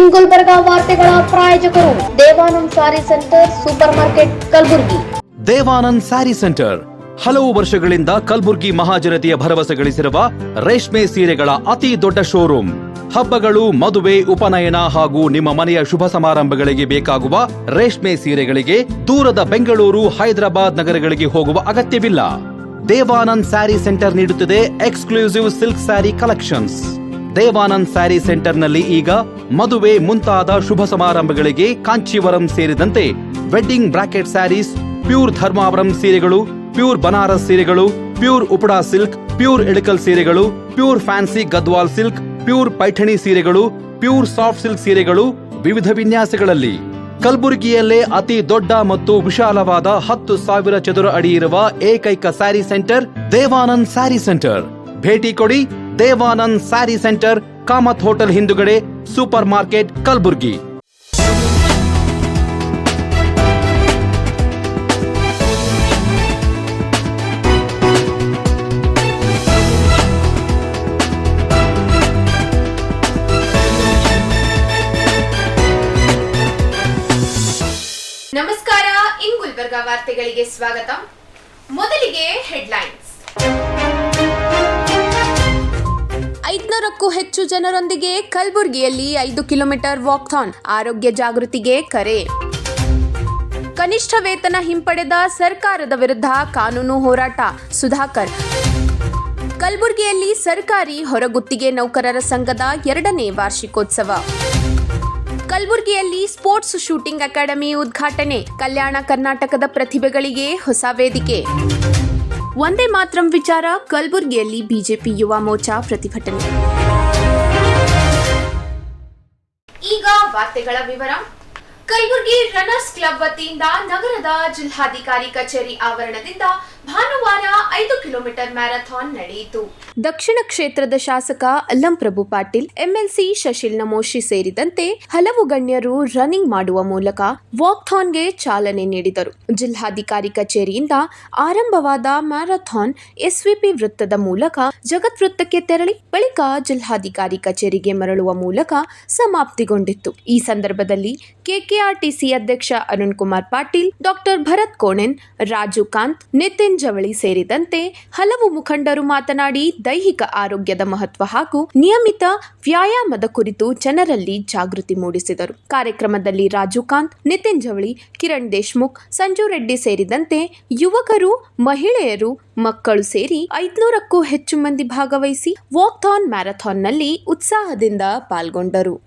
ಇನ್ ಗುಲ್ಬರ್ಗ ವಾರ್ತೆಗಳ ಪ್ರಾಯೋಜಕರು Devanand sari centre supermarket Kalaburagi. Devanand sari centre ಹಲವು ವರ್ಷಗಳಿಂದ ಕಲಬುರಗಿ ಮಹಾಜನತೆಯ ಭರವಸೆ ಗಳಿಸಿರುವ ರೇಷ್ಮೆ ಸೀರೆಗಳ ಅತಿ ದೊಡ್ಡ ಶೋರೂಮ್. ಹಬ್ಬಗಳು, ಮದುವೆ, ಉಪನಯನ ಹಾಗೂ ನಿಮ್ಮ ಮನೆಯ ಶುಭ ಸಮಾರಂಭಗಳಿಗೆ ಬೇಕಾಗುವ ರೇಷ್ಮೆ ಸೀರೆಗಳಿಗೆ ದೂರದ ಬೆಂಗಳೂರು, ಹೈದರಾಬಾದ್ ನಗರಗಳಿಗೆ ಹೋಗುವ ಅಗತ್ಯವಿಲ್ಲ. ದೇವಾನಂದ್ ಸ್ಯಾರಿ ಸೆಂಟರ್ ನೀಡುತ್ತಿದೆ exclusive silk sari collections. Devanand sari ಸೆಂಟರ್ನಲ್ಲಿ ಈಗ ಮದುವೆ ಮುಂತಾದ ಶುಭ ಸಮಾರಂಭಗಳಿಗೆ ಕಾಂಚೀವರಂ ಸೇರಿದಂತೆ wedding brocade saris, pure Dharmavaram ಸೀರೆಗಳು, ಪ್ಯೂರ್ ಬನಾರಸ್ ಸೀರೆಗಳು, pure Uppada silk, pure Ilkal ಸೀರೆಗಳು, pure fancy Gadwal silk, pure Paithani ಸೀರೆಗಳು, ಪ್ಯೂರ್ ಸಾಫ್ಟ್ ಸಿಲ್ಕ್ ಸೀರೆಗಳು ವಿವಿಧ ವಿನ್ಯಾಸಗಳಲ್ಲಿ. ಕಲಬುರಗಿಯಲ್ಲೇ ಅತಿ ದೊಡ್ಡ ಮತ್ತು ವಿಶಾಲವಾದ 10,000 ಚದುರ ಅಡಿ ಇರುವ ಏಕೈಕ ಸ್ಯಾರಿ ಸೆಂಟರ್ ದೇವಾನಂದ್ ಸ್ಯಾರಿ ಸೆಂಟರ್. ಭೇಟಿ ಕೊಡಿ. ದೇವಾನಂದ್ ಸ್ಯಾರಿ ಸೆಂಟರ್, ಕಾಮತ್ ಹೋಟೆಲ್ ಹಿಂದುಗಡೆ, ಸೂಪರ್ ಮಾರ್ಕೆಟ್, ಕಲಬುರಗಿ. ನಮಸ್ಕಾರ, ಇನ್ ಗುಲ್ಬರ್ಗ ವಾರ್ತೆಗಳಿಗೆ ಸ್ವಾಗತ. ಮೊದಲಿಗೆ ಹೆಡ್ಲೈನ್ಸ್. 500ಕ್ಕೂ ಹೆಚ್ಚು ಜನರೊಂದಿಗೆ ಕಲಬುರಗಿಯಲ್ಲಿ 5 ಕಿಲೋಮೀಟರ್ ವಾಕ್ಥಾನ್, ಆರೋಗ್ಯ ಜಾಗೃತಿಗೆ ಕರೆ. ಕನಿಷ್ಠ ವೇತನ ಹಿಂಪಡೆದ ಸರ್ಕಾರದ ವಿರುದ್ಧ ಕಾನೂನು ಹೋರಾಟ, ಸುಧಾಕರ್. ಕಲಬುರಗಿಯಲ್ಲಿ ಸರ್ಕಾರಿ ಹೊರಗುತ್ತಿಗೆ ನೌಕರರ ಸಂಘದ 2ನೇ ವಾರ್ಷಿಕೋತ್ಸವ. ಕಲಬುರಗಿಯಲ್ಲಿ ಸ್ಪೋರ್ಟ್ಸ್ ಶೂಟಿಂಗ್ ಅಕಾಡೆಮಿ ಉದ್ಘಾಟನೆ, ಕಲ್ಯಾಣ ಕರ್ನಾಟಕದ ಪ್ರತಿಭೆಗಳಿಗೆ ಹೊಸ ವೇದಿಕೆ. ಒಂದೇ ಮಾತ್ರಂ ವಿಚಾರ, ಕಲಬುರಗಿಯಲ್ಲಿ ಬಿಜೆಪಿ ಯುವ ಮೋರ್ಚಾ ಪ್ರತಿಭಟನೆ. ಈಗ ವಾರ್ತೆಗಳ ವಿವರ. ಕಲಬುರಗಿ ರನ್ನರ್ಸ್ ಕ್ಲಬ್ ವತಿಯಿಂದ ನಗರದ ಜಿಲ್ಲಾಧಿಕಾರಿ ಕಚೇರಿ ಆವರಣದಿಂದ ಭಾನುವಾರ 5 ಕಿಲೋಮೀಟರ್ ಮ್ಯಾರಥಾನ್ ನಡೆಯಿತು. ದಕ್ಷಿಣ ಕ್ಷೇತ್ರದ ಶಾಸಕ ಅಲ್ಲಂ ಪ್ರಭು ಪಾಟೀಲ್, ಎಂಎಲ್ಸಿ ಶಶಿಲ್ ನಮೋಶಿ ಸೇರಿದಂತೆ ಹಲವು ಗಣ್ಯರು ರನ್ನಿಂಗ್ ಮಾಡುವ ಮೂಲಕ ವಾಕ್ಥಾನ್ಗೆ ಚಾಲನೆ ನೀಡಿದರು. ಜಿಲ್ಲಾಧಿಕಾರಿ ಕಚೇರಿಯಿಂದ ಆರಂಭವಾದ ಮ್ಯಾರಥಾನ್ ಎಸ್ವಿಪಿ ವೃತ್ತದ ಮೂಲಕ ಜಗತ್ ವೃತ್ತಕ್ಕೆ ತೆರಳಿ ಬಳಿಕ ಜಿಲ್ಲಾಧಿಕಾರಿ ಕಚೇರಿಗೆ ಮರಳುವ ಮೂಲಕ ಸಮಾಪ್ತಿಗೊಂಡಿತ್ತು. ಈ ಸಂದರ್ಭದಲ್ಲಿ ಕೆಕೆಆರ್ಟಿಸಿ ಅಧ್ಯಕ್ಷ ಅರುಣ್ ಕುಮಾರ್ ಪಾಟೀಲ್, ಡಾಕ್ಟರ್ ಭರತ್ ಕೋಣೆನ್, ರಾಜು ಕಾಂತ್, ನಿತಿನ್ ಜವಳಿ ಸೇರಿದಂತೆ ಹಲವು ಮುಖಂಡರು ಮಾತನಾಡಿ ದೈಹಿಕ ಆರೋಗ್ಯದ ಮಹತ್ವ ಹಾಗೂ ನಿಯಮಿತ ವ್ಯಾಯಾಮದ ಕುರಿತು ಜನರಲ್ಲಿ ಜಾಗೃತಿ ಮೂಡಿಸಿದರು. ಕಾರ್ಯಕ್ರಮದಲ್ಲಿ ರಾಜು ಕಾಂತ್, ನಿತಿನ್ ಜವಳಿ, ಕಿರಣ್ ದೇಶ್ಮುಖ್, ಸಂಜು ರೆಡ್ಡಿ ಸೇರಿದಂತೆ ಯುವಕರು, ಮಹಿಳೆಯರು, ಮಕ್ಕಳು ಸೇರಿ 500ಕ್ಕೂ ಹೆಚ್ಚು ಮಂದಿ ಭಾಗವಹಿಸಿ ವಾಕ್ಥಾನ್ ಮ್ಯಾರಥಾನ್ನಲ್ಲಿ ಉತ್ಸಾಹದಿಂದ ಪಾಲ್ಗೊಂಡರು.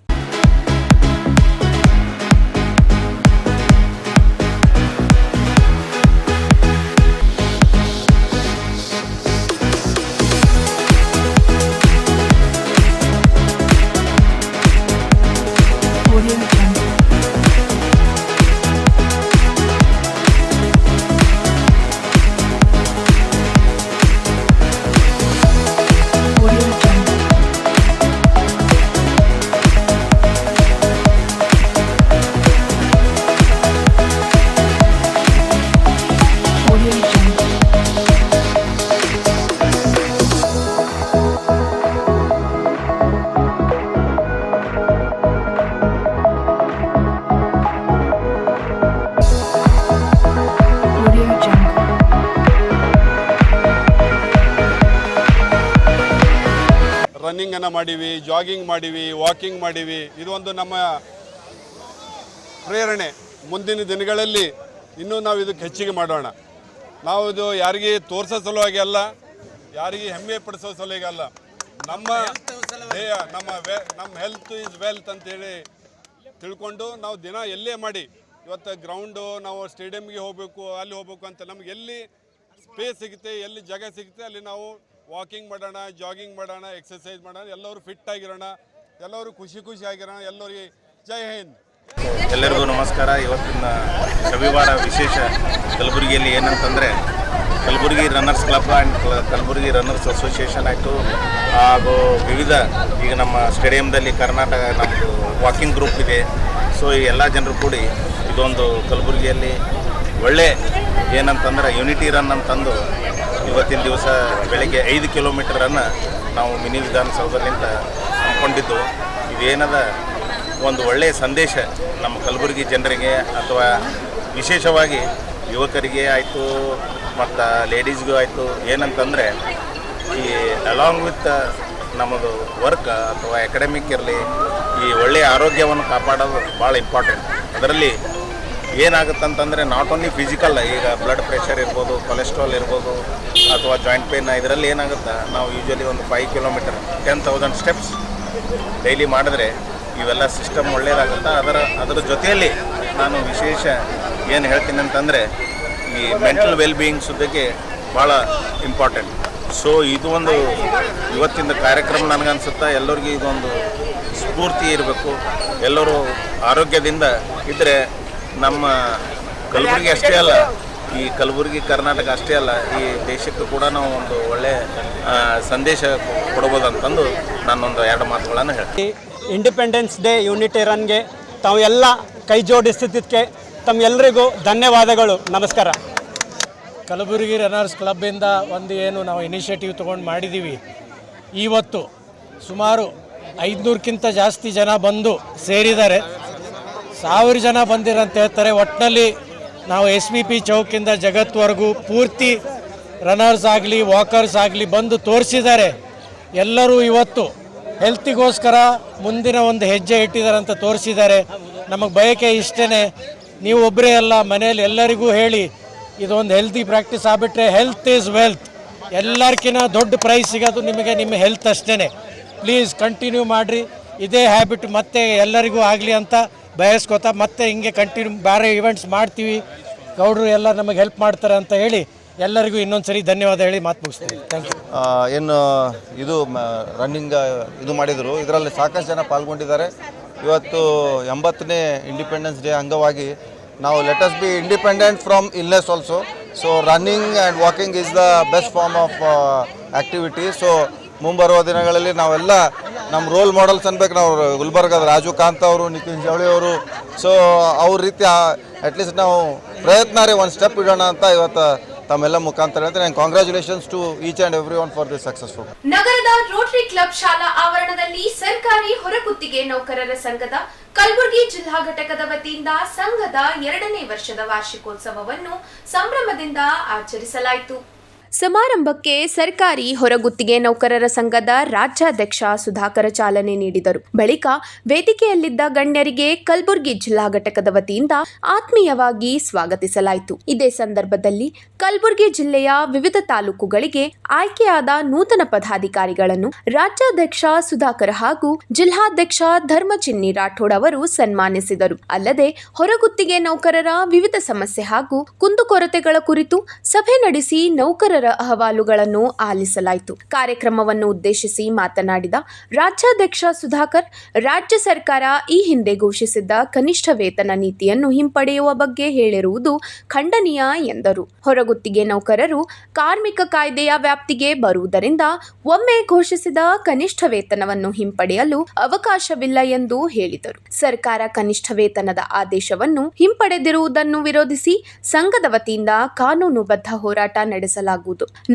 ರನ್ನಿಂಗ್ ಅನ್ನು ಮಾಡೀವಿ, ಜಾಗಿಂಗ್ ಮಾಡೀವಿ, ವಾಕಿಂಗ್ ಮಾಡೀವಿ. ಇದು ಒಂದು ನಮ್ಮ ಪ್ರೇರಣೆ. ಮುಂದಿನ ದಿನಗಳಲ್ಲಿ ಇನ್ನೂ ನಾವು ಇದಕ್ಕೆ ಹೆಚ್ಚಿಗೆ ಮಾಡೋಣ. ನಾವು ಇದು ಯಾರಿಗೆ ತೋರಿಸೋ ಸಲುವಾಗಿ ಅಲ್ಲ, ಯಾರಿಗೆ ಹೆಮ್ಮೆ ಪಡಿಸೋ ಸಲುವಾಗಿ ಅಲ್ಲ. ನಮ್ಮ ದೇಹ, ನಮ್ಮ ಹೆಲ್ತ್ ಈಸ್ ವೆಲ್ತ್ ಅಂತೇಳಿ ತಿಳ್ಕೊಂಡು ನಾವು ದಿನ ಎಲ್ಲೇ ಮಾಡಿ, ಇವತ್ತು ಗ್ರೌಂಡು ನಾವು ಸ್ಟೇಡಿಯಮ್ಗೆ ಹೋಗಬೇಕು, ಅಲ್ಲಿ ಹೋಗಬೇಕು ಅಂತ ನಮ್ಗೆ ಎಲ್ಲಿ ಸ್ಪೇಸ್ ಸಿಗುತ್ತೆ, ಎಲ್ಲಿ ಜಾಗ ಸಿಗುತ್ತೆ ಅಲ್ಲಿ ನಾವು ವಾಕಿಂಗ್ ಮಾಡೋಣ, ಜಾಗಿಂಗ್ ಮಾಡೋಣ, ಎಕ್ಸಸೈಸ್ ಮಾಡೋಣ. ಎಲ್ಲರೂ ಫಿಟ್ ಆಗಿರೋಣ, ಎಲ್ಲರೂ ಖುಷಿ ಆಗಿರೋಣ. ಎಲ್ಲರಿಗೆ ಜೈ ಹಿಂದ್. ಎಲ್ಲರಿಗೂ ನಮಸ್ಕಾರ. ಇವತ್ತಿನ ರವಿವಾರ ವಿಶೇಷ ಕಲಬುರಗಿಯಲ್ಲಿ ಏನಂತಂದರೆ Kalaburagi runners club and Kalaburagi runners association ಆಯಿತು, ಹಾಗೂ ವಿವಿಧ ಈಗ ನಮ್ಮ ಸ್ಟೇಡಿಯಮ್ದಲ್ಲಿ ಕರ್ನಾಟಕ ನಮ್ಮದು ವಾಕಿಂಗ್ ಗ್ರೂಪ್ ಇದೆ. ಸೊ ಈ ಎಲ್ಲ ಜನರು ಕೂಡಿ ಇದೊಂದು ಕಲಬುರಗಿಯಲ್ಲಿ ಒಳ್ಳೆ ಏನಂತಂದ್ರೆ ಯೂನಿಟಿ ರನ್ ಅಂತಂದು ಇವತ್ತಿನ ದಿವಸ ಬೆಳಗ್ಗೆ 5 ಕಿಲೋಮೀಟರನ್ನು ನಾವು ಮಿನಿ ವಿಧಾನಸೌಧದಿಂದ ಹಮ್ಮಿಕೊಂಡಿದ್ದು. ಇದೇನದ ಒಂದು ಒಳ್ಳೆಯ ಸಂದೇಶ ನಮ್ಮ ಕಲಬುರಗಿ ಜನರಿಗೆ ಅಥವಾ ವಿಶೇಷವಾಗಿ ಯುವಕರಿಗೆ ಆಯಿತು ಮತ್ತು ಲೇಡೀಸ್ಗೂ ಆಯಿತು. ಏನಂತಂದರೆ ಈ ಅಲಾಂಗ್ ವಿತ್ ನಮ್ಮದು ವರ್ಕ್ ಅಥವಾ ಅಕಾಡೆಮಿಕ್ ಇರಲಿ, ಈ ಒಳ್ಳೆಯ ಆರೋಗ್ಯವನ್ನು ಕಾಪಾಡೋದು ಭಾಳ ಇಂಪಾರ್ಟೆಂಟ್. ಅದರಲ್ಲಿ ಏನಾಗುತ್ತಂತಂದರೆ ನಾಟ್ ಓನ್ಲಿ ಫಿಸಿಕಲ್, ಈಗ ಬ್ಲಡ್ ಪ್ರೆಷರ್ ಇರ್ಬೋದು, ಕೊಲೆಸ್ಟ್ರಾಲ್ ಇರ್ಬೋದು ಅಥವಾ ಜಾಯಿಂಟ್ ಪೇನ್, ಇದರಲ್ಲಿ ಏನಾಗುತ್ತೆ, ನಾವು ಯೂಶ್ವಲಿ ಒಂದು 5 ಕಿಲೋಮೀಟರ್ 10,000 ಸ್ಟೆಪ್ಸ್ ಡೈಲಿ ಮಾಡಿದ್ರೆ ಇವೆಲ್ಲ ಸಿಸ್ಟಮ್ ಒಳ್ಳೆಯದಾಗುತ್ತೆ. ಅದರ ಜೊತೆಯಲ್ಲಿ ನಾನು ವಿಶೇಷ ಏನು ಹೇಳ್ತೀನಿ ಅಂತಂದರೆ ಈ ಮೆಂಟಲ್ ವೆಲ್ಬೀಯಿಂಗ್ ಸುದ್ದಕ್ಕೆ ಭಾಳ ಇಂಪಾರ್ಟೆಂಟ್. ಸೊ ಇದು ಒಂದು ಇವತ್ತಿನ ಕಾರ್ಯಕ್ರಮ ನನಗನ್ಸುತ್ತಾ ಎಲ್ಲರಿಗೂ ಇದೊಂದು ಸ್ಫೂರ್ತಿ ಇರಬೇಕು. ಎಲ್ಲರೂ ಆರೋಗ್ಯದಿಂದ ಇದ್ದರೆ ನಮ್ಮ ಕಲಬುರಗಿ ಅಷ್ಟೇ ಅಲ್ಲ, ಈ ಕಲಬುರಗಿ ಕರ್ನಾಟಕ ಅಷ್ಟೇ ಅಲ್ಲ, ಈ ದೇಶಕ್ಕೂ ಕೂಡ ನಾವು ಒಂದು ಒಳ್ಳೆಯ ಸಂದೇಶ ಕೊಡ್ಬೋದಂತಂದು ನಾನೊಂದು 2 ಮಾತುಗಳನ್ನು ಹೇಳ್ತೀನಿ. ಇಂಡಿಪೆಂಡೆನ್ಸ್ ಡೇ ಯೂನಿಟಿ ರನ್ಗೆ ತಾವೆಲ್ಲ ಕೈ ಜೋಡಿಸಿದ್ದಕ್ಕೆ ತಮ್ಮೆಲ್ಲರಿಗೂ ಧನ್ಯವಾದಗಳು. ನಮಸ್ಕಾರ. ಕಲಬುರಗಿ ರನ್ನರ್ಸ್ ಕ್ಲಬ್ಬಿಂದ ಒಂದು ಏನು ನಾವು ಇನಿಷಿಯೇಟಿವ್ ತೊಗೊಂಡು ಮಾಡಿದ್ದೀವಿ, ಇವತ್ತು ಸುಮಾರು 500ಕ್ಕಿಂತ ಜಾಸ್ತಿ ಜನ ಬಂದು ಸೇರಿದ್ದಾರೆ. 1000 ಜನ ಬಂದಿರಂತ ಹೇಳ್ತಾರೆ. ಒಟ್ಟಿನಲ್ಲಿ ನಾವು SVP ಚೌಕಿಂದ ಜಗತ್ವರೆಗೂ ಪೂರ್ತಿ ರನ್ನರ್ಸ್ ಆಗಲಿ ವಾಕರ್ಸ್ ಆಗಲಿ ಬಂದು ತೋರಿಸಿದ್ದಾರೆ. ಎಲ್ಲರೂ ಇವತ್ತು ಹೆಲ್ತಿಗೋಸ್ಕರ ಮುಂದಿನ ಒಂದು ಹೆಜ್ಜೆ ಇಟ್ಟಿದ್ದಾರೆ ಅಂತ ತೋರಿಸಿದ್ದಾರೆ. ನಮಗೆ ಬಯಕೆ ಇಷ್ಟೇ, ನೀವು ಒಬ್ಬರೇ ಅಲ್ಲ, ಮನೇಲಿ ಎಲ್ಲರಿಗೂ ಹೇಳಿ ಇದೊಂದು ಹೆಲ್ತಿ ಪ್ರಾಕ್ಟೀಸ್ ಆಗಿಬಿಟ್ರೆ ಹೆಲ್ತ್ ಈಸ್ ವೆಲ್ತ್. ಎಲ್ಲರಿಗಿಂತ ದೊಡ್ಡ ಪ್ರೈಸ್ ಸಿಗೋದು ನಿಮಗೆ ನಿಮ್ಮ ಹೆಲ್ತ್ ಅಷ್ಟೇ. ಪ್ಲೀಸ್ ಕಂಟಿನ್ಯೂ ಮಾಡಿರಿ, ಇದೇ ಹ್ಯಾಬಿಟ್ ಮತ್ತೆ ಎಲ್ಲರಿಗೂ ಆಗಲಿ ಅಂತ ಬಯಸ್ಕೋತಾ ಮತ್ತೆ ಹಿಂಗೆ ಕಂಟಿನ್ಯೂ ಬೇರೆ ಇವೆಂಟ್ಸ್ ಮಾಡ್ತೀವಿ. ಗೌಡರು ಎಲ್ಲ ನಮಗೆ ಹೆಲ್ಪ್ ಮಾಡ್ತಾರೆ ಅಂತ ಹೇಳಿ ಎಲ್ಲರಿಗೂ ಇನ್ನೊಂದು ಸರಿ ಧನ್ಯವಾದ ಹೇಳಿ ಮಾತು ಮುಗಿಸ್ತೀನಿ. Thank you. ಏನು ಇದು ರನ್ನಿಂಗ್ ಇದು ಮಾಡಿದರು, ಇದರಲ್ಲಿ ಸಾಕಷ್ಟು ಜನ ಪಾಲ್ಗೊಂಡಿದ್ದಾರೆ. ಇವತ್ತು 80ನೇ ಇಂಡಿಪೆಂಡೆನ್ಸ್ ಡೇ ಅಂಗವಾಗಿ ನಾವು let us be independent from illness also. So running and walking is the best form of activity. So ಮುಂಬರುವ ದಿನಗಳಲ್ಲಿ ನಾವೆಲ್ಲ ನಮ್ಮ ರೋಲ್ ಮಾಡೆಲ್ಸ್ ಅನ್ಬೇಕು. ನಾವು ಗುಲ್ಬರ್ಗದ ರಾಜು ಕಾಂತ್ ಅವರು, ನಿತಿನ್ ಜವಳಿ ಅವರು, ಸೊ ಅವ್ರ ರೀತಿ ಅಟ್ಲೀಸ್ಟ್ ನಾವು ಪ್ರಯತ್ನ ಒಂದು ಸ್ಟೆಪ್ ಇಡೋಣ ಅಂತ ಇವತ್ತು ತಮ್ಮೆಲ್ಲ ಮುಖಾಂತರ ಹೇಳ್ತೀನಿ. Congratulations to each and every one for this successful. ನಗರದ ರೋಟರಿ ಕ್ಲಬ್ ಶಾಲಾ ಆವರಣದಲ್ಲಿ ಸರ್ಕಾರಿ ಹೊರಗುತ್ತಿಗೆ ನೌಕರರ ಸಂಘದ ಕಲಬುರಗಿ ಜಿಲ್ಲಾ ಘಟಕದ ವತಿಯಿಂದ ಸಂಘದ 2ನೇ ವರ್ಷದ ವಾರ್ಷಿಕೋತ್ಸವವನ್ನು ಸಂಭ್ರಮದಿಂದ ಆಚರಿಸಲಾಯಿತು. ಸಮಾರಂಭಕ್ಕೆ ಸರ್ಕಾರಿ ಹೊರಗುತ್ತಿಗೆ ನೌಕರರ ಸಂಘದ ರಾಜ್ಯಾಧ್ಯಕ್ಷ ಸುಧಾಕರ ಚಾಲನೆ ನೀಡಿದರು. ಬಳಿಕ ವೇದಿಕೆಯಲ್ಲಿದ್ದ ಗಣ್ಯರಿಗೆ ಕಲಬುರಗಿ ಜಿಲ್ಲಾ ಘಟಕದ ವತಿಯಿಂದ ಆತ್ಮೀಯವಾಗಿ ಸ್ವಾಗತಿಸಲಾಯಿತು. ಇದೇ ಸಂದರ್ಭದಲ್ಲಿ ಕಲಬುರಗಿ ಜಿಲ್ಲೆಯ ವಿವಿಧ ತಾಲೂಕುಗಳಿಗೆ ಆಯ್ಕೆಯಾದ ನೂತನ ಪದಾಧಿಕಾರಿಗಳನ್ನು ರಾಜ್ಯಾಧ್ಯಕ್ಷ ಸುಧಾಕರ್ ಹಾಗೂ ಜಿಲ್ಲಾಧ್ಯಕ್ಷ ಧರ್ಮಚಿನ್ನಿ ರಾಠೋಡ್ ಅವರು ಸನ್ಮಾನಿಸಿದರು. ಅಲ್ಲದೆ ಹೊರಗುತ್ತಿಗೆ ನೌಕರರ ವಿವಿಧ ಸಮಸ್ಯೆ ಹಾಗೂ ಕುಂದುಕೊರತೆಗಳ ಕುರಿತು ಸಭೆ ನಡೆಸಿ ನೌಕರರ ಅಹವಾಲುಗಳನ್ನು ಆಲಿಸಲಾಯಿತು. ಕಾರ್ಯಕ್ರಮವನ್ನು ಉದ್ದೇಶಿಸಿ ಮಾತನಾಡಿದ ರಾಜ್ಯಾಧ್ಯಕ್ಷ ಸುಧಾಕರ್, ರಾಜ್ಯ ಸರ್ಕಾರ ಈ ಹಿಂದೆ ಘೋಷಿಸಿದ್ದ ಕನಿಷ್ಠ ವೇತನ ನೀತಿಯನ್ನು ಹಿಂಪಡೆಯುವ ಬಗ್ಗೆ ಹೇಳಿರುವುದು ಖಂಡನೀಯ ಎಂದರು. ಹೊರಗುತ್ತಿಗೆ ನೌಕರರು ಕಾರ್ಮಿಕ ಕಾಯ್ದೆಯ ವ್ಯಾಪ್ತಿಗೆ ಬರುವುದರಿಂದ ಒಮ್ಮೆ ಘೋಷಿಸಿದ ಕನಿಷ್ಠ ವೇತನವನ್ನು ಹಿಂಪಡೆಯಲು ಅವಕಾಶವಿಲ್ಲ ಎಂದು ಹೇಳಿದರು. ಸರ್ಕಾರ ಕನಿಷ್ಠ ವೇತನದ ಆದೇಶವನ್ನು ಹಿಂಪಡೆದಿರುವುದನ್ನು ವಿರೋಧಿಸಿ ಸಂಘದ ವತಿಯಿಂದ ಕಾನೂನುಬದ್ಧ ಹೋರಾಟ ನಡೆಸಲಾಗುವುದು.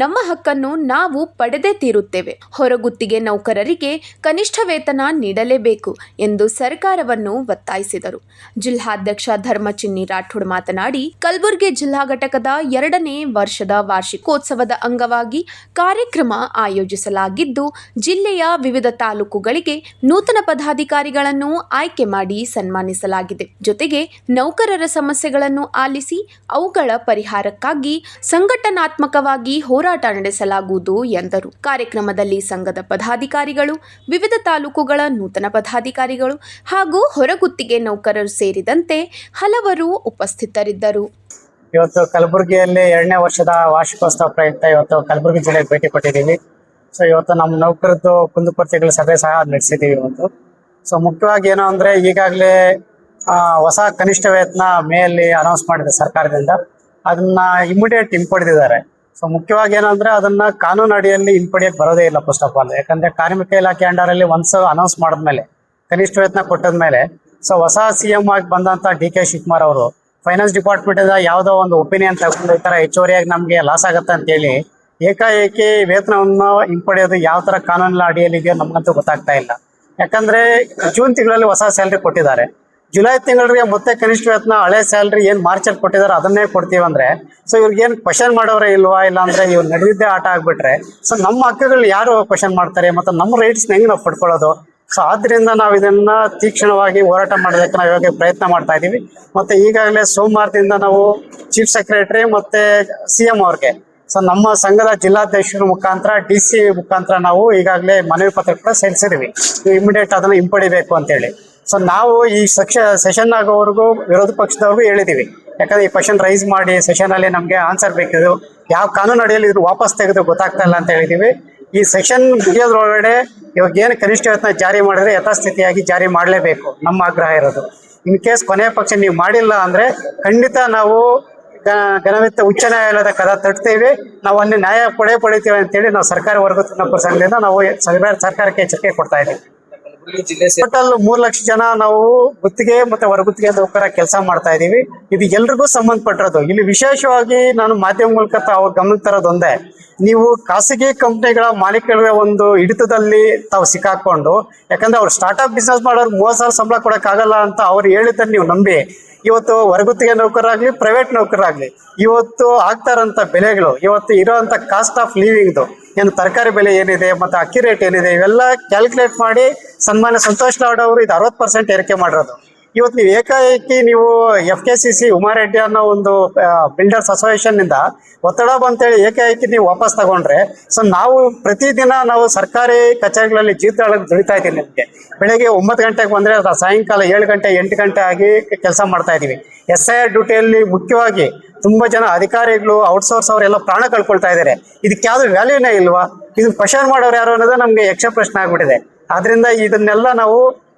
ನಮ್ಮ ಹಕ್ಕನ್ನು ನಾವು ಪಡೆದೇ ತೀರುತ್ತೇವೆ. ಹೊರಗುತ್ತಿಗೆ ನೌಕರರಿಗೆ ಕನಿಷ್ಠ ವೇತನ ನೀಡಲೇಬೇಕು ಎಂದು ಸರ್ಕಾರವನ್ನು ಒತ್ತಾಯಿಸಿದರು. ಜಿಲ್ಲಾಧ್ಯಕ್ಷ ಧರ್ಮಚಿನ್ನಿ ರಾಠೋಡ್ ಮಾತನಾಡಿ, ಕಲಬುರಗಿ ಜಿಲ್ಲಾ ಘಟಕದ 2ನೇ ವರ್ಷದ ವಾರ್ಷಿಕೋತ್ಸವದ ಅಂಗವಾಗಿ ಕಾರ್ಯಕ್ರಮ ಆಯೋಜಿಸಲಾಗಿದ್ದು, ಜಿಲ್ಲೆಯ ವಿವಿಧ ತಾಲೂಕುಗಳಿಗೆ ನೂತನ ಪದಾಧಿಕಾರಿಗಳನ್ನು ಆಯ್ಕೆ ಮಾಡಿ ಸನ್ಮಾನಿಸಲಾಗಿದೆ. ಜೊತೆಗೆ ನೌಕರರ ಸಮಸ್ಯೆಗಳನ್ನು ಆಲಿಸಿ ಅವುಗಳ ಪರಿಹಾರಕ್ಕಾಗಿ ಸಂಘಟನಾತ್ಮಕವಾಗಿ ಹೋರಾಟ ನಡೆಸಲಾಗುವುದು ಎಂದರು. ಕಾರ್ಯಕ್ರಮದಲ್ಲಿ ಸಂಘದ ಪದಾಧಿಕಾರಿಗಳು, ವಿವಿಧ ತಾಲೂಕುಗಳ ನೂತನ ಪದಾಧಿಕಾರಿಗಳು ಹಾಗೂ ಹೊರಗುತ್ತಿಗೆ ನೌಕರರು ಸೇರಿದಂತೆ ಹಲವರು ಉಪಸ್ಥಿತರಿದ್ದರು. ಇವತ್ತು ಕಲಬುರಗಿಯಲ್ಲಿ 2ನೇ ವರ್ಷದ ವಾರ್ಷಿಕೋತ್ಸವ ಪ್ರಯುಕ್ತ ಇವತ್ತು ಕಲಬುರಗಿ ಜಿಲ್ಲೆಗೆ ಭೇಟಿ ಕೊಟ್ಟಿದ್ದೀವಿ. ಸೊ ಇವತ್ತು ನಮ್ಮ ನೌಕರದ್ದು ಕುಂದುಕೊರತೆಗಳ ಸಭೆ ಸಹ ನಡೆಸಿದ್ದೀವಿ ಇವತ್ತು. ಸೊ ಮುಖ್ಯವಾಗಿ ಏನು ಅಂದರೆ, ಈಗಾಗಲೇ ಹೊಸ ಕನಿಷ್ಠ ವೇತನ ಮೇಯಲ್ಲಿ ಅನೌನ್ಸ್ ಮಾಡಿದೆ ಸರ್ಕಾರದಿಂದ. ಅದನ್ನ ಇಮಿಡಿಯೇಟ್ ಹಿಂಪಡೆದಿದ್ದಾರೆ. ಸೊ ಮುಖ್ಯವಾಗಿ ಏನಂದ್ರೆ, ಅದನ್ನ ಕಾನೂನು ಅಡಿಯಲ್ಲಿ ಹಿಂಪಡೆಯಕ್ಕೆ ಬರೋದೇ ಇಲ್ಲ ಫಸ್ಟ್ ಆಫ್ ಆಲ್. ಯಾಕಂದ್ರೆ ಕಾರ್ಮಿಕ ಇಲಾಖೆ ಅಂಡರಲ್ಲಿ ಒಂದ್ಸ ಅನೌನ್ಸ್ ಮಾಡಿದ್ಮೇಲೆ, ಕನಿಷ್ಠ ವೇತನ ಕೊಟ್ಟದ್ಮೇಲೆ, ಸೊ ಹೊಸ CM ಆಗಿ ಬಂದಂತ DK ಶಿವಕುಮಾರ್ ಅವರು ಫೈನಾನ್ಸ್ ಡಿಪಾರ್ಟ್ಮೆಂಟ್ ಇಂದ ಯಾವುದೋ ಒಂದು ಒಪಿನಿಯನ್ ತಗೊಂಡು ಈ ತರ ಹೆಚ್ಚುವರಿಯಾಗಿ ನಮ್ಗೆ ಲಾಸ್ ಆಗತ್ತೆ ಅಂತ ಹೇಳಿ ಏಕಾಏಕಿ ವೇತನವನ್ನು ಹಿಂಪಡೆಯೋದು ಯಾವ ತರ ಕಾನೂನಿನ ಅಡಿಯಲ್ಲಿ ಇದೆಯೋ ನಮ್ಗಂತೂ ಗೊತ್ತಾಗ್ತಾ ಇಲ್ಲ. ಯಾಕಂದ್ರೆ ಜೂನ್ ತಿಂಗಳಲ್ಲಿ ಹೊಸ ಸ್ಯಾಲ್ರಿ ಕೊಟ್ಟಿದ್ದಾರೆ, ಜುಲೈ ತಿಂಗಳಿಗೆ ಮತ್ತೆ ಕನಿಷ್ಠ ವೇತನ ಹಳೆ ಸ್ಯಾಲ್ರಿ ಏನ್ ಮಾರ್ಚಲ್ಲಿ ಕೊಟ್ಟಿದ್ದಾರೆ ಅದನ್ನೇ ಕೊಡ್ತೀವಿ ಅಂದ್ರೆ ಸೊ ಇವ್ರಿಗೇನು ಕ್ವಶನ್ ಮಾಡೋರೇ ಇಲ್ವಾ, ಇಲ್ಲ ಅಂದ್ರೆ ಇವ್ರು ನಡೆದಿದ್ದೇ ಆಟ ಆಗ್ಬಿಟ್ರೆ ಸೊ ನಮ್ಮ ಹಕ್ಕುಗಳು ಯಾರು ಕ್ವಶನ್ ಮಾಡ್ತಾರೆ, ಮತ್ತೆ ನಮ್ಮ ರೈಟ್ಸ್ ಹೆಂಗ್ ನಾವು ಪಡ್ಕೊಳ್ಳೋದು. ಸೊ ಆದ್ರಿಂದ ನಾವು ಇದನ್ನ ತೀಕ್ಷ್ಣವಾಗಿ ಹೋರಾಟ ಮಾಡೋದಕ್ಕೆ ನಾವು ಇವಾಗ ಪ್ರಯತ್ನ ಮಾಡ್ತಾ ಇದೀವಿ. ಮತ್ತೆ ಈಗಾಗಲೇ ಸೋಮವಾರದಿಂದ ನಾವು ಚೀಫ್ ಸೆಕ್ರೆಟರಿ ಮತ್ತೆ CM ಅವ್ರಿಗೆ ಸೊ ನಮ್ಮ ಸಂಘದ ಜಿಲ್ಲಾಧ್ಯಕ್ಷರ ಮುಖಾಂತರ DC ಮುಖಾಂತರ ನಾವು ಈಗಾಗಲೇ ಮನವಿ ಪತ್ರ ಕೂಡ ಸಲ್ಲಿಸಿದೀವಿ, ಇಮಿಡಿಯೇಟ್ ಅದನ್ನ ಹಿಂಪಡಿಬೇಕು ಅಂತೇಳಿ. ಸೊ ನಾವು ಈ ಸೆಷನ್ ಆಗೋವರೆಗೂ ವಿರೋಧ ಪಕ್ಷದವ್ರಿಗೂ ಹೇಳಿದೀವಿ, ಯಾಕಂದ್ರೆ ಈ ಕ್ವಶನ್ ರೈಸ್ ಮಾಡಿ ಸೆಷನ್ ಅಲ್ಲಿ ನಮ್ಗೆ ಆನ್ಸರ್ ಬೇಕಿದ್ದು ಯಾವ ಕಾನೂನು ಅಡಿಯಲ್ಲಿ ಇದ್ರು ವಾಪಸ್ ತೆಗೆದು ಗೊತ್ತಾಗ್ತಾ ಇಲ್ಲ ಅಂತ ಹೇಳಿದೀವಿ. ಈ ಸೆಷನ್ ಮುಗಿಯೋದ್ರೊಳಗಡೆ ಇವಾಗ ಏನು ಕನಿಷ್ಠ ವೇತನ ಜಾರಿ ಮಾಡಿದ್ರೆ ಯಥಾಸ್ಥಿತಿಯಾಗಿ ಜಾರಿ ಮಾಡಲೇಬೇಕು, ನಮ್ಮ ಆಗ್ರಹ ಇರೋದು. ಇನ್ ಕೇಸ್ ಕೊನೆಯ ಪಕ್ಷ ನೀವು ಮಾಡಿಲ್ಲ ಅಂದ್ರೆ ಖಂಡಿತ ನಾವು ಘನವಿತ್ತ ಉಚ್ಚ ನ್ಯಾಯಾಲಯದ ಕದ ತಟ್ತೇವೆ, ನಾವು ಅಲ್ಲಿ ನ್ಯಾಯ ಪಡಿತೀವಿ ಅಂತೇಳಿ ನಾವು ಸರ್ಕಾರಿ ವರ್ಗ ಸಂಘದಿಂದ ನಾವು ಸರ್ಕಾರಕ್ಕೆ ಎಚ್ಚರಿಕೆ ಕೊಡ್ತಾ ಇದ್ದೀವಿ. ಟೋಟಲ್ 3 ಲಕ್ಷ ಜನ ನಾವು ಗುತ್ತಿಗೆ ಮತ್ತೆ ಹೊರಗುತ್ತಿಗೆ ನೌಕರ ಕೆಲಸ ಮಾಡ್ತಾ ಇದೀವಿ. ಇದು ಎಲ್ರಿಗೂ ಸಂಬಂಧಪಟ್ಟಿರೋದು. ಇಲ್ಲಿ ವಿಶೇಷವಾಗಿ ನಾನು ಮಾಧ್ಯಮ ಮೂಲಕ ಅವ್ರ ಗಮನಕ್ಕೆ ತರೋದು ಒಂದೇ, ನೀವು ಖಾಸಗಿ ಕಂಪ್ನಿಗಳ ಮಾಲೀಕರ ಒಂದು ಹಿಡಿತದಲ್ಲಿ ತಾವು ಸಿಕ್ಕಾಕೊಂಡು, ಯಾಕಂದ್ರೆ ಅವ್ರು ಸ್ಟಾರ್ಟ್ಅಪ್ ಬಿಸ್ನೆಸ್ ಮಾಡೋರು 30,000 ಸಂಬಳ ಕೊಡಕ್ಕಾಗಲ್ಲ ಅಂತ ಅವ್ರು ಹೇಳಿದ್ದನ್ನು ನೀವು ನಂಬಿ ಇವತ್ತು ಹೊರಗುತ್ತಿಗೆ ನೌಕರಾಗ್ಲಿ ಪ್ರೈವೇಟ್ ನೌಕರಾಗ್ಲಿ ಇವತ್ತು ಆಗ್ತಾರಂತ ಬೆಲೆಗಳು, ಇವತ್ತು ಇರೋಂಥ ಕಾಸ್ಟ್ ಆಫ್ ಲಿವಿಂಗ್ದು ಏನು ತರಕಾರಿ ಬೆಲೆ ಏನಿದೆ ಮತ್ತೆ ಅಕ್ಕಿ ರೇಟ್ ಏನಿದೆ ಇವೆಲ್ಲ ಕ್ಯಾಲ್ಕುಲೇಟ್ ಮಾಡಿ ಸನ್ಮಾನ್ಯ ಸಂತೋಷ್ ಲಾಡ್ ಅವರು ಇದು 60% ಏರಿಕೆ ಮಾಡಿರೋದು. ಇವತ್ತು ನೀವು ಏಕಾಏಕಿ ನೀವು FKCC ಉಮಾರೆಡ್ಡಿ ಅನ್ನೋ ಒಂದು ಬಿಲ್ಡರ್ಸ್ ಅಸೋಸಿಯೇಷನ್ ನಿಂದ ಒತ್ತಡ ಬಂತೇಳಿ ಏಕಾಏಕಿ ನೀವು ವಾಪಸ್ ತಗೊಂಡ್ರೆ ಸೊ ನಾವು ಪ್ರತಿದಿನ ನಾವು ಸರ್ಕಾರಿ ಕಚೇರಿಗಳಲ್ಲಿ ಜೀತದೊಳಗೆ ದುಡಿತಾ ಇದ್ದೀವಿ. ನಿಮಗೆ ಬೆಳಗ್ಗೆ 9 ಗಂಟೆಗೆ ಬಂದ್ರೆ ಸಾಯಂಕಾಲ 7 ಗಂಟೆ 8 ಗಂಟೆ ಆಗಿ ಕೆಲಸ ಮಾಡ್ತಾ ಇದೀವಿ. SIR ಡ್ಯೂಟಿಯಲ್ಲಿ ಮುಖ್ಯವಾಗಿ ತುಂಬಾ ಜನ ಅಧಿಕಾರಿಗಳು ಔಟ್ಸೋರ್ಸ್ ಅವರೆಲ್ಲ ಪ್ರಾಣ ಕಳ್ಕೊಳ್ತಾ ಇದ್ದಾರೆ. ಇದಕ್ಕೆ ಯಾವ್ದು ವ್ಯಾಲ್ಯೂನೇ ಇಲ್ವಾ? ಇದು ಕ್ವಶನ್ ಮಾಡೋರು ಯಾರು ಅನ್ನೋದು ನಮ್ಗೆ ಯಕ್ಷ ಪ್ರಶ್ನೆ ಆಗ್ಬಿಟ್ಟಿದೆ. ಆದ್ರಿಂದ ಇದನ್ನೆಲ್ಲ ನಾವು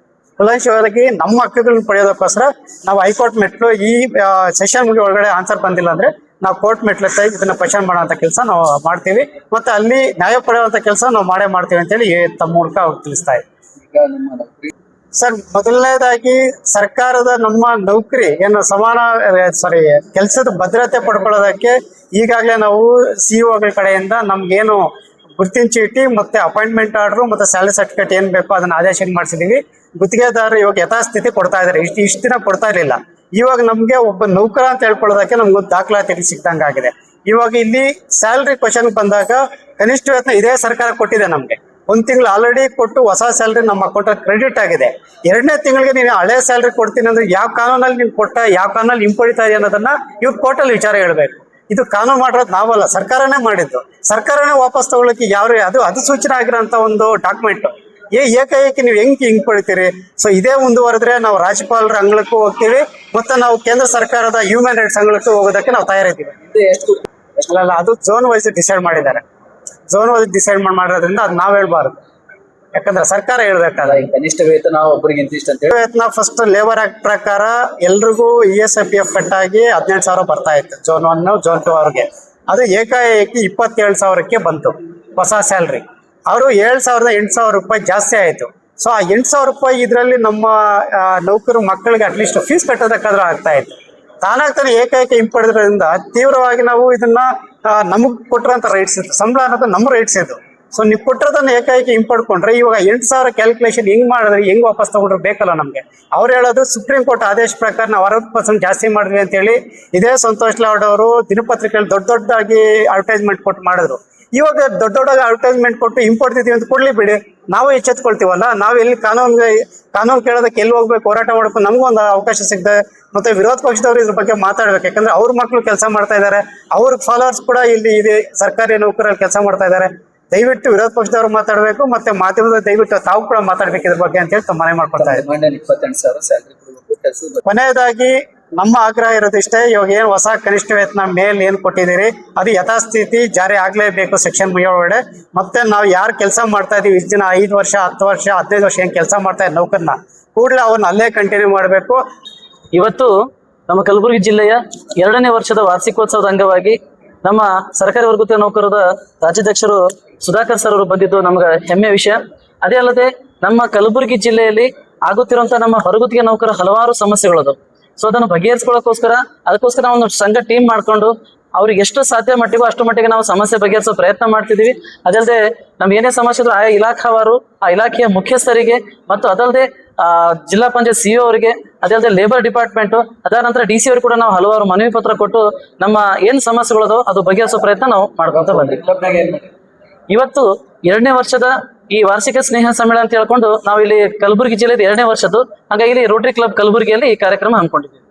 ಕುಲಂಶವಾಗಿ ನಮ್ಮ ಹಕ್ಕುಗಳನ್ನ ಪಡೆಯೋದಕ್ಕೋಸ್ಕರ ನಾವು ಹೈಕೋರ್ಟ್ ಮೆಟ್ಲು ಈ ಸೆಷನ್ ಒಳಗಡೆ ಆನ್ಸರ್ ಬಂದಿಲ್ಲ ಅಂದ್ರೆ ನಾವು ಕೋರ್ಟ್ ಮೆಟ್ಲು ಇದನ್ನ ಕ್ವಶನ್ ಮಾಡುವಂತ ಕೆಲಸ ನಾವು ಮಾಡ್ತೀವಿ, ಮತ್ತೆ ಅಲ್ಲಿ ನ್ಯಾಯ ಪಡೆಯುವಂತ ಕೆಲಸ ನಾವು ಮಾಡ್ತೀವಿ ಅಂತೇಳಿ ತಮ್ಮ ಮೂಲಕ ಅವ್ರು ತಿಳಿಸ್ತಾ ಇದ್ದೀವಿ. ಸರ್, ಮೊದಲನೇದಾಗಿ ಸರ್ಕಾರದ ನಮ್ಮ ನೌಕರಿ ಏನು ಕೆಲಸದ ಭದ್ರತೆ ಪಡ್ಕೊಳ್ಳೋದಕ್ಕೆ ಈಗಾಗಲೇ ನಾವು CEOಗಳ ಕಡೆಯಿಂದ ನಮ್ಗೇನು ಗುರುತಿನ ಚೀಟಿ ಮತ್ತೆ ಅಪಾಯಿಂಟ್ಮೆಂಟ್ ಆರ್ಡರ್ ಮತ್ತೆ ಸ್ಯಾಲರಿ ಸರ್ಟಿಫಿಕೇಟ್ ಏನ್ ಬೇಕೋ ಅದನ್ನ ಆದೇಶ ಮಾಡಿಸಿದೀವಿ. ಗುತ್ತಿಗೆದಾರರು ಇವಾಗ ಯಥಾಸ್ಥಿತಿ ಕೊಡ್ತಾ ಇದಾರೆ, ಇಷ್ಟು ದಿನ ಕೊಡ್ತಾ ಇರಲಿಲ್ಲ. ಇವಾಗ ನಮ್ಗೆ ಒಬ್ಬ ನೌಕರ ಅಂತ ಹೇಳ್ಕೊಳ್ಳೋದಕ್ಕೆ ನಮ್ಗೊಂದು ದಾಖಲಾತಿ ಸಿಕ್ತಂಗ ಆಗಿದೆ. ಇವಾಗ ಇಲ್ಲಿ ಸ್ಯಾಲರಿ ಕ್ವಶನ್ ಬಂದಾಗ ಕನಿಷ್ಠ ವೇತನ ಇದೇ ಸರ್ಕಾರ ಕೊಟ್ಟಿದೆ ನಮ್ಗೆ. 1 ತಿಂಗಳು ಆಲ್ರೆಡಿ ಕೊಟ್ಟು ಹೊಸ ಸ್ಯಾಲರಿ ನಮ್ಮ ಅಕೌಂಟಲ್ಲಿ ಕ್ರೆಡಿಟ್ ಆಗಿದೆ. 2ನೇ ತಿಂಗಳಿಗೆ ನೀನು ಹಳೆ ಸ್ಯಾಲರಿ ಕೊಡ್ತೀನಿ ಅಂದ್ರೆ ಯಾವ ಕಾನೂನಲ್ಲಿ ನೀನು ಕೊಟ್ಟ, ಯಾವ ಕಾನೂನಲ್ಲಿ ಹಿಂಪಡಿತಾ ಇದೆ ಅನ್ನೋದನ್ನ ಇವ್ರು ಕೋರ್ಟಲ್ಲಿ ವಿಚಾರ ಹೇಳ್ಬೇಕು. ಇದು ಕಾನೂನು ಮಾಡಿರೋದು ನಾವಲ್ಲ, ಸರ್ಕಾರನೇ ಮಾಡಿದ್ದು. ಸರ್ಕಾರನೇ ವಾಪಸ್ ತಗೊಳ್ಳೋಕೆ ಅದು ಸೂಚನೆ ಆಗಿರೋಂಥ ಒಂದು ಡಾಕ್ಯುಮೆಂಟ್. ಏಕಾಏಕಿ ನೀವು ಹಿಂಗ್ ಪಡಿತೀರಿ? ಸೊ ಇದೇ ಮುಂದುವರೆದ್ರೆ ನಾವು ರಾಜ್ಯಪಾಲರ ಅಂಗಳಕ್ಕೂ ಹೋಗ್ತೀವಿ, ಮತ್ತೆ ನಾವು ಕೇಂದ್ರ ಸರ್ಕಾರದ ಹ್ಯೂಮನ್ ರೈಟ್ಸ್ ಅಂಗಳಕ್ಕೂ ಹೋಗೋದಕ್ಕೆ ನಾವು ತಯಾರಿದ್ದೀವಿ. ಅಲ್ಲ, ಅದು ಝೋನ್ ವೈಸ್ ಡಿಸೈಡ್ ಮಾಡಿದ್ದಾರೆ. ಝೋನ್ ವೈಸ್ ಡಿಸೈಡ್ ಮಾಡಿರೋದ್ರಿಂದ ಅದು ನಾವ್ ಹೇಳ್ಬಾರ್ದು, ಯಾಕಂದ್ರೆ ಸರ್ಕಾರ ಹೇಳ್ಬೇಕಾದ್ರೆ ಕನಿಷ್ಠ ವೇತನ ಒಬ್ಬರಿಗೆ ಇಂತಿಷ್ಟು ಅಂತ ವೇತನ ಫಸ್ಟ್ ಲೇಬರ್ ಆಕ್ಟ್ ಪ್ರಕಾರ ಎಲ್ರಿಗೂ ESIPF ಕಟ್ಟಾಗಿ 18,000 ಬರ್ತಾ ಇತ್ತು ಝೋನ್ 1 ಝೋನ್ 2 ಅವ್ರಿಗೆ. ಅದು ಏಕಾಏಕಿ 27,000ಕ್ಕೆ ಬಂತು ಹೊಸ ಸ್ಯಾಲ್ರಿ. ಅವರು 7,000 ರೂಪಾಯಿ ಜಾಸ್ತಿ ಆಯಿತು. ಸೊ ಆ 8,000 ರೂಪಾಯಿ ಇದರಲ್ಲಿ ನಮ್ಮ ನೌಕರು ಮಕ್ಕಳಿಗೆ ಅಟ್ಲೀಸ್ಟ್ ಫೀಸ್ ಕಟ್ಟೋದಕ್ಕಾದ್ರೂ ಆಗ್ತಾ ಇತ್ತು. ತಾನಾಗ್ತಾನೆ ಏಕಾಏಕಿ ಹಿಂಪಡೆದ್ರಿಂದ ತೀವ್ರವಾಗಿ ನಾವು ಇದನ್ನ ನಮಗ್ ಕೊಟ್ಟಿರೋಂಥ ರೈಟ್ಸ್ ಇತ್ತು, ಸಂಬಳ ಅನ್ನೋದು ನಮ್ಮ ರೈಟ್ಸ್ ಇದು. ಸೊ ನೀವು ಕೊಟ್ಟಿರೋದನ್ನ ಏಕಾಏಕಿ ಹಿಂಪಡ್ಕೊಂಡ್ರೆ ಇವಾಗ 8,000 ಕ್ಯಾಲ್ಕುಲೇಷನ್ ಹೆಂಗ್ ಮಾಡಿದ್ರೆ ಹೆಂಗ್ ವಾಪಸ್ ತಗೊಂಡ್ರೆ ಬೇಕಲ್ಲ ನಮ್ಗೆ. ಅವ್ರು ಹೇಳೋದು ಸುಪ್ರೀಂ ಕೋರ್ಟ್ ಆದೇಶ ಪ್ರಕಾರ ನಾವು 60% ಜಾಸ್ತಿ ಮಾಡಿದ್ವಿ ಅಂತ ಹೇಳಿ ಇದೇ ಸಂತೋಷ್ ಲಾಡ್ ಅವರು ದಿನಪತ್ರಿಕೆಯಲ್ಲಿ ದೊಡ್ಡದಾಗಿ ಅಡ್ವರ್ಟೈಸ್ಮೆಂಟ್ ಕೊಟ್ಟು ಮಾಡಿದ್ರು. ಇವಾಗ ದೊಡ್ಡದಾಗಿ ಅಡ್ವರ್ಟೈಸ್ಮೆಂಟ್ ಕೊಟ್ಟು ಹಿಂಪಡ್ತಿದೀವಿ ಅಂತ ಕೊಡ್ಲಿ ಬಿಡಿ, ನಾವು ಎಚ್ಚೆತ್ಕೊಳ್ತೀವಲ್ಲ. ನಾವು ಎಲ್ಲಿ ಕಾನೂನು ಕೇಳೋದಕ್ಕೆ ಎಲ್ಲಿ ಹೋಗ್ಬೇಕು, ಹೋರಾಟ ಮಾಡಬೇಕು, ನಮಗೊಂದು ಅವಕಾಶ ಸಿಗ್ತದೆ. ಮತ್ತೆ ವಿರೋಧ ಪಕ್ಷದವರು ಇದ್ರ ಬಗ್ಗೆ ಮಾತಾಡ್ಬೇಕು, ಯಾಕಂದ್ರೆ ಅವ್ರ ಮಕ್ಕಳು ಕೆಲಸ ಮಾಡ್ತಾ ಇದ್ದಾರೆ, ಅವ್ರ ಫಾಲೋವರ್ಸ್ ಕೂಡ ಇಲ್ಲಿ ಇದೆ ಸರ್ಕಾರಿ ನೌಕರಲ್ಲಿ ಕೆಲಸ ಮಾಡ್ತಾ ಇದ್ದಾರೆ. ದಯವಿಟ್ಟು ವಿರೋಧ ಪಕ್ಷದವರು ಮಾತಾಡಬೇಕು, ಮತ್ತೆ ಮಾಧ್ಯಮದ ದಯವಿಟ್ಟು ತಾವು ಕೂಡ ಮಾತಾಡ್ಬೇಕು ಇದ್ರ ಬಗ್ಗೆ ಅಂತ ಹೇಳಿ ಮನವಿ ಮಾಡ್ಕೊಳ್ತಾ ಇದ್ದಾರೆ. ಕೊನೆಯದಾಗಿ ನಮ್ಮ ಆಗ್ರಹ ಇರೋದಿಷ್ಟೇ, ಇವಾಗ ಏನು ಹೊಸ ಕನಿಷ್ಠ ವೇತನ ಮೇಲ್ ಏನ್ ಕೊಟ್ಟಿದ್ದೀರಿ ಅದು ಯಥಾಸ್ಥಿತಿ ಜಾರಿ ಆಗ್ಲೇಬೇಕು ಸೆಕ್ಷನ್ 3 ಒಳಗಡೆ. ಮತ್ತೆ ನಾವು ಯಾರು ಕೆಲಸ ಮಾಡ್ತಾ ಇದೀವಿ ಇಷ್ಟು ದಿನ 5 ವರ್ಷ 10 ವರ್ಷ 15 ವರ್ಷ ಏನ್ ಕೆಲಸ ಮಾಡ್ತಾ ಇದ್ದ ನೌಕರನ್ನ ಕೂಡಲೇ ಅವ್ರನ್ನ ಅಲ್ಲೇ ಕಂಟಿನ್ಯೂ ಮಾಡಬೇಕು. ಇವತ್ತು ನಮ್ಮ ಕಲಬುರಗಿ ಜಿಲ್ಲೆಯ 2ನೇ ವರ್ಷದ ವಾರ್ಷಿಕೋತ್ಸವದ ಅಂಗವಾಗಿ ನಮ್ಮ ಸರ್ಕಾರಿ ವರ್ಗದ ನೌಕರರ ರಾಜ್ಯಾಧ್ಯಕ್ಷರು ಸುಧಾಕರ್ ಸರ್ ಅವರು ಬಂದಿದ್ದು ನಮ್ಗೆ ಹೆಮ್ಮೆಯ ವಿಷಯ. ಅದೇ ಅಲ್ಲದೆ ನಮ್ಮ ಕಲಬುರಗಿ ಜಿಲ್ಲೆಯಲ್ಲಿ ಆಗುತ್ತಿರುವಂತಹ ನಮ್ಮ ಹೊರಗುತ್ತಿಗೆ ನೌಕರ ಹಲವಾರು ಸಮಸ್ಯೆಗಳದು. ಸೊ ಅದನ್ನು ಬಗೆಹರಿಸ್ಕೊಳ್ಳೋಕ್ಕೋಸ್ಕರ ಅದಕ್ಕೋಸ್ಕರ ಒಂದು ಸಂಘ ಟೀಮ್ ಮಾಡ್ಕೊಂಡು ಅವ್ರಿಗೆ ಎಷ್ಟು ಸಾಧ್ಯ ಮಟ್ಟಿಗೂ ಅಷ್ಟು ಮಟ್ಟಿಗೆ ನಾವು ಸಮಸ್ಯೆ ಬಗೆಹರಿಸೋ ಪ್ರಯತ್ನ ಮಾಡ್ತಿದೀವಿ. ಅದಲ್ಲದೆ ನಮ್ಗೆ ಏನೇ ಸಮಸ್ಯೆ ಇದ್ರು ಆಯಾ ಇಲಾಖಾವಾರು ಆ ಇಲಾಖೆಯ ಮುಖ್ಯಸ್ಥರಿಗೆ ಮತ್ತು ಅದಲ್ಲದೆ ಜಿಲ್ಲಾ ಪಂಚಾಯತ್ ಸಿಇಒ ಅವರಿಗೆ, ಅದಲ್ಲದೆ ಲೇಬರ್ ಡಿಪಾರ್ಟ್ಮೆಂಟ್, ಅದಾದ ನಂತರ DC ಅವ್ರಿಗೆ ಕೂಡ ನಾವು ಹಲವಾರು ಮನವಿ ಪತ್ರ ಕೊಟ್ಟು ನಮ್ಮ ಏನ್ ಸಮಸ್ಯೆಗಳದೋ ಅದು ಬಗೆಹರಿಸೋ ಪ್ರಯತ್ನ ನಾವು ಮಾಡ್ಕೊಂತ ಬಂದ್ವಿ. ಇವತ್ತು 2ನೇ ವರ್ಷದ ಈ ವಾರ್ಷಿಕ ಸ್ನೇಹ ಸಮ್ಮೇಳನ ಅಂತ ಹೇಳ್ಕೊಂಡು ನಾವು ಇಲ್ಲಿ ಕಲಬುರಗಿ ಜಿಲ್ಲೆದ 2ನೇ ವರ್ಷದ್ದು, ಹಾಗಾಗಿ ಇಲ್ಲಿ ರೋಟರಿ ಕ್ಲಬ್ ಕಲಬುರಗಿಯಲ್ಲಿ ಈ ಕಾರ್ಯಕ್ರಮ ಹಮ್ಮಿಕೊಂಡಿದ್ದೀವಿ.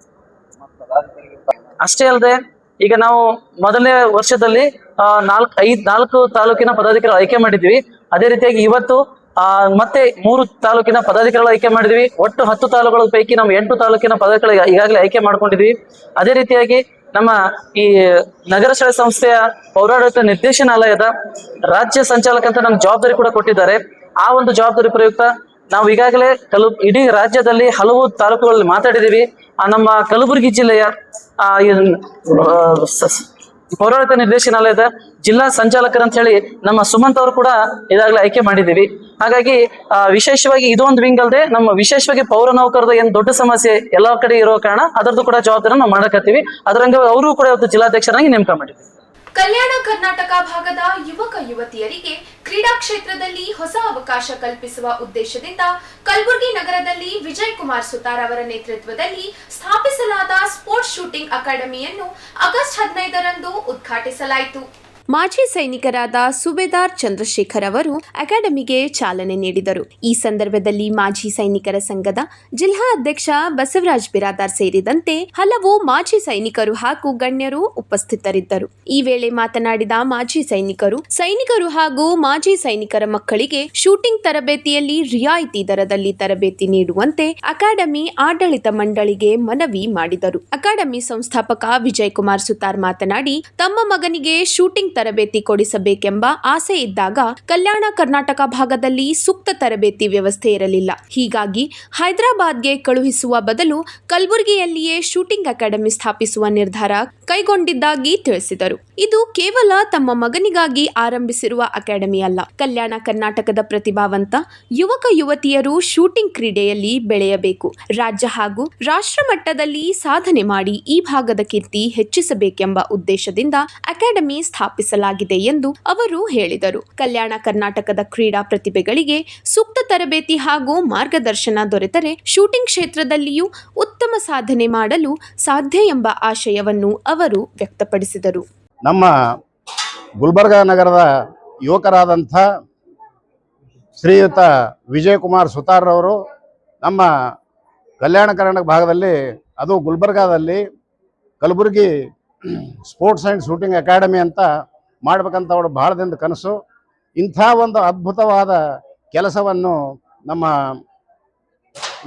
ಅಷ್ಟೇ ಅಲ್ಲದೆ ಈಗ ನಾವು ಮೊದಲನೇ ವರ್ಷದಲ್ಲಿ 4 ತಾಲೂಕಿನ ಪದಾಧಿಕಾರಿಗಳು ಆಯ್ಕೆ ಮಾಡಿದ್ವಿ. ಅದೇ ರೀತಿಯಾಗಿ ಇವತ್ತು ಮತ್ತೆ 3 ತಾಲೂಕಿನ ಪದಾಧಿಕಾರಿಗಳು ಆಯ್ಕೆ ಮಾಡಿದ್ವಿ. ಒಟ್ಟು 10 ತಾಲೂಕುಗಳ ಪೈಕಿ ನಾವು 8 ತಾಲೂಕಿನ ಪದಾಧಿಕಾರಿಗಳು ಈಗಾಗಲೇ ಆಯ್ಕೆ ಮಾಡ್ಕೊಂಡಿದ್ವಿ. ಅದೇ ರೀತಿಯಾಗಿ ನಮ್ಮ ಈ ನಗರಸಭೆ ಸಂಸ್ಥೆಯ ಪೌರಾಡಳಿತ ನಿರ್ದೇಶನಾಲಯದ ರಾಜ್ಯ ಸಂಚಾಲಕ ಅಂತ ನಮ್ಗೆ ಜವಾಬ್ದಾರಿ ಕೂಡ ಕೊಟ್ಟಿದ್ದಾರೆ. ಆ ಒಂದು ಜವಾಬ್ದಾರಿ ಪ್ರಯುಕ್ತ ನಾವು ಈಗಾಗಲೇ ಇಡೀ ರಾಜ್ಯದಲ್ಲಿ ಹಲವು ತಾಲೂಕುಗಳಲ್ಲಿ ಮಾತಾಡಿದೀವಿ. ನಮ್ಮ ಕಲಬುರಗಿ ಜಿಲ್ಲೆಯ ಪೌರಾಡಳಿತ ನಿರ್ದೇಶನಾಲಯದ ಜಿಲ್ಲಾ ಸಂಚಾಲಕರಂತ ಹೇಳಿ ನಮ್ಮ ಸುಮಂತ್ ಅವರು ಕೂಡ ಈಗಾಗಲೇ ಆಯ್ಕೆ ಮಾಡಿದ್ದೀವಿ. ಹಾಗಾಗಿ ವಿಶೇಷವಾಗಿ ಇದೊಂದು ವಿಂಗ್ ಅಲ್ಲದೆ ನಮ್ಮ ವಿಶೇಷವಾಗಿ ಪೌರ ನೌಕರದ ಏನ್ ದೊಡ್ಡ ಸಮಸ್ಯೆ ಎಲ್ಲಾ ಕಡೆ ಇರೋ ಕಾರಣ ಅದರದ್ದು ಕೂಡ ಜವಾಬ್ದಾರಿ ನಾವು ಮಾಡಕತ್ತೀವಿ. ಅದರಂಗ ಅವರು ಕೂಡ ಇವತ್ತು ಜಿಲ್ಲಾಧ್ಯಕ್ಷರಾಗಿ ನೇಮಕ ಮಾಡಿದ್ದೀವಿ. ಕಲ್ಯಾಣ ಕರ್ನಾಟಕ ಭಾಗದ ಯುವಕ ಯುವತಿಯರಿಗೆ ಕ್ರೀಡಾ ಕ್ಷೇತ್ರದಲ್ಲಿ ಹೊಸ ಅವಕಾಶ ಕಲ್ಪಿಸುವ ಉದ್ದೇಶದಿಂದ ಕಲಬುರಗಿ ನಗರದಲ್ಲಿ ವಿಜಯ್ ಕುಮಾರ್ ಸುತಾರ್ ಅವರ ನೇತೃತ್ವದಲ್ಲಿ ಸ್ಥಾಪಿಸಲಾದ ಸ್ಪೋರ್ಟ್ಸ್ ಶೂಟಿಂಗ್ ಅಕಾಡೆಮಿಯನ್ನು ಆಗಸ್ಟ್ 15ರಂದು ಉದ್ಘಾಟಿಸಲಾಯಿತು. ಮಾಜಿ ಸೈನಿಕರಾದ ಸುಬೇದಾರ್ ಚಂದ್ರಶೇಖರ್ ಅವರು ಅಕಾಡೆಮಿಗೆ ಚಾಲನೆ ನೀಡಿದರು. ಈ ಸಂದರ್ಭದಲ್ಲಿ ಮಾಜಿ ಸೈನಿಕರ ಸಂಘದ ಜಿಲ್ಲಾ ಅಧ್ಯಕ್ಷ ಬಸವರಾಜ್ ಬಿರಾದಾರ್ ಸೇರಿದಂತೆ ಹಲವು ಮಾಜಿ ಸೈನಿಕರು ಹಾಗೂ ಗಣ್ಯರು ಉಪಸ್ಥಿತರಿದ್ದರು. ಈ ವೇಳೆ ಮಾತನಾಡಿದ ಮಾಜಿ ಸೈನಿಕರು ಹಾಗೂ ಮಾಜಿ ಸೈನಿಕರ ಮಕ್ಕಳಿಗೆ ಶೂಟಿಂಗ್ ತರಬೇತಿಯಲ್ಲಿ ರಿಯಾಯಿತಿ ದರದಲ್ಲಿ ತರಬೇತಿ ನೀಡುವಂತೆ ಅಕಾಡೆಮಿ ಆಡಳಿತ ಮಂಡಳಿಗೆ ಮನವಿ ಮಾಡಿದರು. ಅಕಾಡೆಮಿ ಸಂಸ್ಥಾಪಕ ವಿಜಯ್ ಕುಮಾರ್ ಸುತಾರ್ ಮಾತನಾಡಿ, ತಮ್ಮ ಮಗನಿಗೆ ಶೂಟಿಂಗ್ ತರಬೇತಿ ಕೊಡಿಸಬೇಕೆಂಬ ಆಸೆ ಇದ್ದಾಗ ಕಲ್ಯಾಣ ಕರ್ನಾಟಕ ಭಾಗದಲ್ಲಿ ಸೂಕ್ತ ತರಬೇತಿ ವ್ಯವಸ್ಥೆ ಇರಲಿಲ್ಲ. ಹೀಗಾಗಿ ಹೈದರಾಬಾದ್ಗೆ ಕಳುಹಿಸುವ ಬದಲು ಕಲಬುರಗಿಯಲ್ಲಿಯೇ ಶೂಟಿಂಗ್ ಅಕಾಡೆಮಿ ಸ್ಥಾಪಿಸುವ ನಿರ್ಧಾರ ಕೈಗೊಂಡಿದ್ದಾಗಿ ತಿಳಿಸಿದರು. ಇದು ಕೇವಲ ತಮ್ಮ ಮಗನಿಗಾಗಿ ಆರಂಭಿಸಿರುವ ಅಕಾಡೆಮಿ ಅಲ್ಲ, ಕಲ್ಯಾಣ ಕರ್ನಾಟಕದ ಪ್ರತಿಭಾವಂತ ಯುವಕ ಯುವತಿಯರು ಶೂಟಿಂಗ್ ಕ್ರೀಡೆಯಲ್ಲಿ ಬೆಳೆಯಬೇಕು, ರಾಜ್ಯ ಹಾಗೂ ರಾಷ್ಟ್ರ ಮಟ್ಟದಲ್ಲಿ ಸಾಧನೆ ಮಾಡಿ ಈ ಭಾಗದ ಕೀರ್ತಿ ಹೆಚ್ಚಿಸಬೇಕೆಂಬ ಉದ್ದೇಶದಿಂದ ಅಕಾಡೆಮಿ ಸ್ಥಾಪಿಸಲಾಗಿದೆ ಎಂದು ಅವರು ಹೇಳಿದರು. ಕಲ್ಯಾಣ ಕರ್ನಾಟಕದ ಕ್ರೀಡಾ ಪ್ರತಿಭೆಗಳಿಗೆ ಸೂಕ್ತ ತರಬೇತಿ ಹಾಗೂ ಮಾರ್ಗದರ್ಶನ ದೊರೆತರೆ ಶೂಟಿಂಗ್ ಕ್ಷೇತ್ರದಲ್ಲಿಯೂ ಉತ್ತಮ ಸಾಧನೆ ಮಾಡಲು ಸಾಧ್ಯ ಎಂಬ ಆಶಯವನ್ನು ಅವರು ವ್ಯಕ್ತಪಡಿಸಿದರು. ನಮ್ಮ ಗುಲ್ಬರ್ಗಾ ನಗರದ ಯುವಕರಾದಂಥ ಶ್ರೀಯುತ ವಿಜಯ್ ಕುಮಾರ್ ಸುತಾರ್ ಅವರು ನಮ್ಮ ಕಲ್ಯಾಣ ಕರ್ನಾಟಕ ಭಾಗದಲ್ಲಿ, ಅದು ಗುಲ್ಬರ್ಗಾದಲ್ಲಿ Kalaburagi sports and shooting academy ಅಂತ ಮಾಡ್ಬೇಕಂತ ಅವಳು ಭಾಳ ದಿನದ ಕನಸು. ಇಂಥ ಒಂದು ಅದ್ಭುತವಾದ ಕೆಲಸವನ್ನು ನಮ್ಮ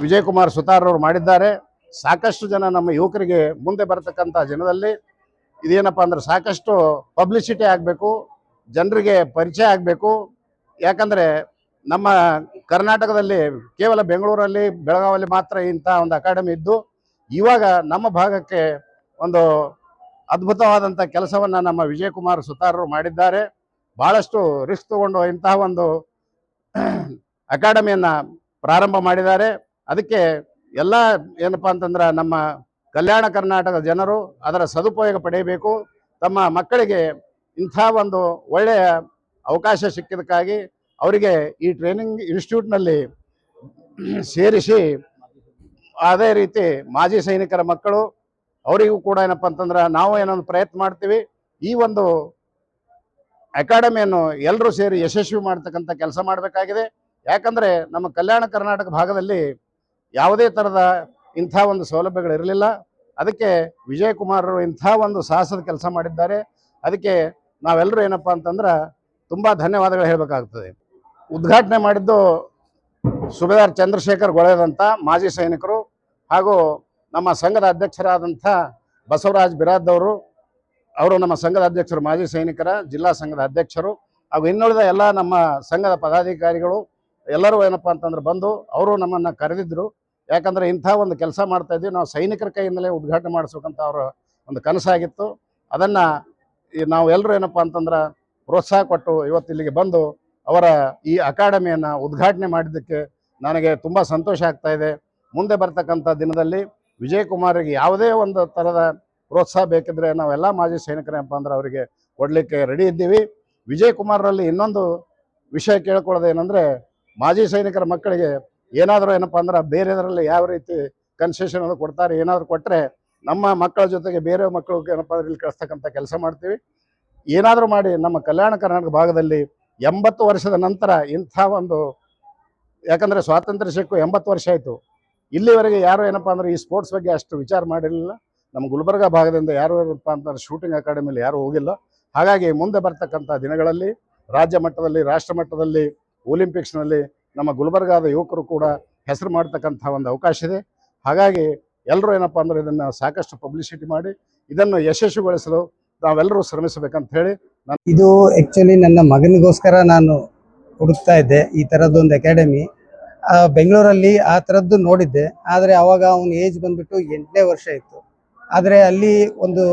ವಿಜಯ್ ಕುಮಾರ್ ಸುತಾರ್ ಅವರು ಮಾಡಿದ್ದಾರೆ. ಸಾಕಷ್ಟು ಜನ ನಮ್ಮ ಯುವಕರಿಗೆ ಮುಂದೆ ಬರತಕ್ಕಂಥ ಜನದಲ್ಲಿ ಇದೇನಪ್ಪ ಅಂದ್ರೆ ಸಾಕಷ್ಟು ಪಬ್ಲಿಸಿಟಿ ಆಗಬೇಕು, ಜನರಿಗೆ ಪರಿಚಯ ಆಗಬೇಕು. ಯಾಕಂದರೆ ನಮ್ಮ ಕರ್ನಾಟಕದಲ್ಲಿ ಕೇವಲ ಬೆಂಗಳೂರಲ್ಲಿ ಬೆಳಗಾವಿಯಲ್ಲಿ ಮಾತ್ರ ಇಂಥ ಒಂದು ಅಕಾಡೆಮಿ ಇದ್ದು, ಇವಾಗ ನಮ್ಮ ಭಾಗಕ್ಕೆ ಒಂದು ಅದ್ಭುತವಾದಂಥ ಕೆಲಸವನ್ನು ನಮ್ಮ ವಿಜಯ್ ಕುಮಾರ್ ಸುತಾರರು ಮಾಡಿದ್ದಾರೆ. ಭಾಳಷ್ಟು ರಿಸ್ಕ್ ತಗೊಂಡು ಇಂತಹ ಒಂದು ಅಕಾಡೆಮಿಯನ್ನು ಪ್ರಾರಂಭ ಮಾಡಿದ್ದಾರೆ. ಅದಕ್ಕೆ ಎಲ್ಲ ಏನಪ್ಪ ಅಂತಂದ್ರೆ ನಮ್ಮ ಕಲ್ಯಾಣ ಕರ್ನಾಟಕದ ಜನರು ಅದರ ಸದುಪಯೋಗ ಪಡೆಯಬೇಕು. ತಮ್ಮ ಮಕ್ಕಳಿಗೆ ಇಂಥ ಒಂದು ಒಳ್ಳೆಯ ಅವಕಾಶ ಸಿಕ್ಕಿದ್ದಕ್ಕಾಗಿ ಅವರಿಗೆ ಈ ಟ್ರೈನಿಂಗ್ ಇನ್ಸ್ಟಿಟ್ಯೂಟ್ನಲ್ಲಿ ಸೇರಿಸಿ, ಅದೇ ರೀತಿ ಮಾಜಿ ಸೈನಿಕರ ಮಕ್ಕಳು ಅವರಿಗೂ ಕೂಡ ಏನಪ್ಪ ಅಂತಂದ್ರೆ ನಾವು ಏನೊಂದು ಪ್ರಯತ್ನ ಮಾಡ್ತೀವಿ, ಈ ಒಂದು ಅಕಾಡೆಮಿಯನ್ನು ಎಲ್ಲರೂ ಸೇರಿ ಯಶಸ್ವಿ ಮಾಡ್ತಕ್ಕಂಥ ಕೆಲಸ ಮಾಡಬೇಕಾಗಿದೆ. ಯಾಕಂದರೆ ನಮ್ಮ ಕಲ್ಯಾಣ ಕರ್ನಾಟಕ ಭಾಗದಲ್ಲಿ ಯಾವುದೇ ಥರದ ಇಂಥ ಒಂದು ಸೌಲಭ್ಯಗಳಿರಲಿಲ್ಲ. ಅದಕ್ಕೆ ವಿಜಯ್ ಕುಮಾರ್ ಇಂಥ ಒಂದು ಸಾಹಸದ ಕೆಲಸ ಮಾಡಿದ್ದಾರೆ. ಅದಕ್ಕೆ ನಾವೆಲ್ಲರೂ ಏನಪ್ಪ ಅಂತಂದ್ರೆ ತುಂಬ ಧನ್ಯವಾದಗಳು ಹೇಳಬೇಕಾಗ್ತದೆ. ಉದ್ಘಾಟನೆ ಮಾಡಿದ್ದು ಸುಬೇದಾರ್ ಚಂದ್ರಶೇಖರ್ ಗೊಳೆದಂಥ ಮಾಜಿ ಸೈನಿಕರು ಹಾಗೂ ನಮ್ಮ ಸಂಘದ ಅಧ್ಯಕ್ಷರಾದಂಥ ಬಸವರಾಜ್ ಬಿರಾದವರು, ಅವರು ನಮ್ಮ ಸಂಘದ ಅಧ್ಯಕ್ಷರು, ಮಾಜಿ ಸೈನಿಕರ ಜಿಲ್ಲಾ ಸಂಘದ ಅಧ್ಯಕ್ಷರು, ಹಾಗೂ ಇನ್ನುಳಿದ ಎಲ್ಲ ನಮ್ಮ ಸಂಘದ ಪದಾಧಿಕಾರಿಗಳು ಎಲ್ಲರೂ ಏನಪ್ಪ ಅಂತಂದ್ರೆ ಬಂದು ಅವರು ನಮ್ಮನ್ನು ಕರೆದಿದ್ದರು. ಯಾಕಂದರೆ ಇಂಥ ಒಂದು ಕೆಲಸ ಮಾಡ್ತಾಯಿದ್ವಿ, ನಾವು ಸೈನಿಕರ ಕೈಯಿಂದಲೇ ಉದ್ಘಾಟನೆ ಮಾಡಿಸ್ಬೇಕಂತ ಅವರ ಒಂದು ಕನಸಾಗಿತ್ತು. ಅದನ್ನು ನಾವು ಎಲ್ಲರೂ ಏನಪ್ಪ ಅಂತಂದ್ರೆ ಪ್ರೋತ್ಸಾಹ ಕೊಟ್ಟು ಇವತ್ತು ಇಲ್ಲಿಗೆ ಬಂದು ಅವರ ಈ ಅಕಾಡೆಮಿಯನ್ನು ಉದ್ಘಾಟನೆ ಮಾಡಿದ್ದಕ್ಕೆ ನನಗೆ ತುಂಬ ಸಂತೋಷ ಆಗ್ತಾಯಿದೆ. ಮುಂದೆ ಬರ್ತಕ್ಕಂಥ ದಿನದಲ್ಲಿ ವಿಜಯ್ ಕುಮಾರಿಗೆ ಯಾವುದೇ ಒಂದು ಥರದ ಪ್ರೋತ್ಸಾಹ ಬೇಕಿದ್ರೆ ನಾವೆಲ್ಲ ಮಾಜಿ ಸೈನಿಕರೇನಪ್ಪ ಅಂದ್ರೆ ಅವರಿಗೆ ಕೊಡಲಿಕ್ಕೆ ರೆಡಿ ಇದ್ದೀವಿ. ವಿಜಯ್ ಕುಮಾರ್ರಲ್ಲಿ ಇನ್ನೊಂದು ವಿಷಯ ಕೇಳ್ಕೊಳ್ಳೋದೇನೆಂದರೆ, ಮಾಜಿ ಸೈನಿಕರ ಮಕ್ಕಳಿಗೆ ಏನಾದರೂ ಏನಪ್ಪ ಅಂದ್ರೆ ಬೇರೆದರಲ್ಲಿ ಯಾವ ರೀತಿ ಕನ್ಸೆಷನ್ ಅದು ಕೊಡ್ತಾರೆ, ಏನಾದರೂ ಕೊಟ್ಟರೆ ನಮ್ಮ ಮಕ್ಕಳ ಜೊತೆಗೆ ಬೇರೆ ಮಕ್ಕಳಿಗೆ ಏನಪ್ಪ ಅಂದ್ರೆ ಇಲ್ಲಿ ಕಳಿಸ್ತಕ್ಕಂಥ ಕೆಲಸ ಮಾಡ್ತೀವಿ. ಏನಾದರೂ ಮಾಡಿ ನಮ್ಮ ಕಲ್ಯಾಣ ಕರ್ನಾಟಕ ಭಾಗದಲ್ಲಿ 80 ವರ್ಷದ ನಂತರ ಇಂಥ ಒಂದು, ಯಾಕಂದರೆ ಸ್ವಾತಂತ್ರ್ಯ ಸಿಕ್ಕು 80 ವರ್ಷ ಆಯಿತು, ಇಲ್ಲಿವರೆಗೆ ಯಾರು ಏನಪ್ಪ ಅಂದ್ರೆ ಈ ಸ್ಪೋರ್ಟ್ಸ್ ಬಗ್ಗೆ ಅಷ್ಟು ವಿಚಾರ ಮಾಡಿರಲಿಲ್ಲ. ನಮ್ಮ ಗುಲ್ಬರ್ಗ ಭಾಗದಿಂದ ಯಾರು ಏನಪ್ಪ ಅಂತಂದ್ರೆ ಶೂಟಿಂಗ್ ಅಕಾಡೆಮಿಲಿ ಯಾರೂ ಹೋಗಿಲ್ಲ. ಹಾಗಾಗಿ ಮುಂದೆ ಬರ್ತಕ್ಕಂಥ ದಿನಗಳಲ್ಲಿ ರಾಜ್ಯ ಮಟ್ಟದಲ್ಲಿ, ರಾಷ್ಟ್ರ ಮಟ್ಟದಲ್ಲಿ, ಒಲಿಂಪಿಕ್ಸ್ನಲ್ಲಿ ನಮ್ಮ ಗುಲ್ಬರ್ಗಾದ ಯುವಕರು ಕೂಡ ಹೆಸರು ಮಾಡ್ತಕ್ಕಂಥ ಒಂದು ಅವಕಾಶ ಇದೆ. ಹಾಗಾಗಿ ಎಲ್ಲರೂ ಏನಪ್ಪ ಅಂದ್ರೆ ಇದನ್ನು ಸಾಕಷ್ಟು ಪಬ್ಲಿಸಿಟಿ ಮಾಡಿ ಇದನ್ನು ಯಶಸ್ವಿಗೊಳಿಸಲು ನಾವೆಲ್ಲರೂ ಶ್ರಮಿಸಬೇಕಂತ ಹೇಳಿ ಇದು ಆ್ಯಕ್ಚುಲಿ ನನ್ನ ಮಗನಿಗೋಸ್ಕರ ನಾನು ಹುಡುಕ್ತಾ ಇದ್ದೆ ಈ ಥರದ್ದೊಂದು ಅಕಾಡೆಮಿ. ಬೆಂಗಳೂರಲ್ಲಿ ಆ ಥರದ್ದು ನೋಡಿದ್ದೆ, ಆದರೆ ಆವಾಗ ಅವನ ಏಜ್ ಬಂದುಬಿಟ್ಟು 8ನೇ ವರ್ಷ ಇತ್ತು. ಆದರೆ ಅಲ್ಲಿ ಒಂದು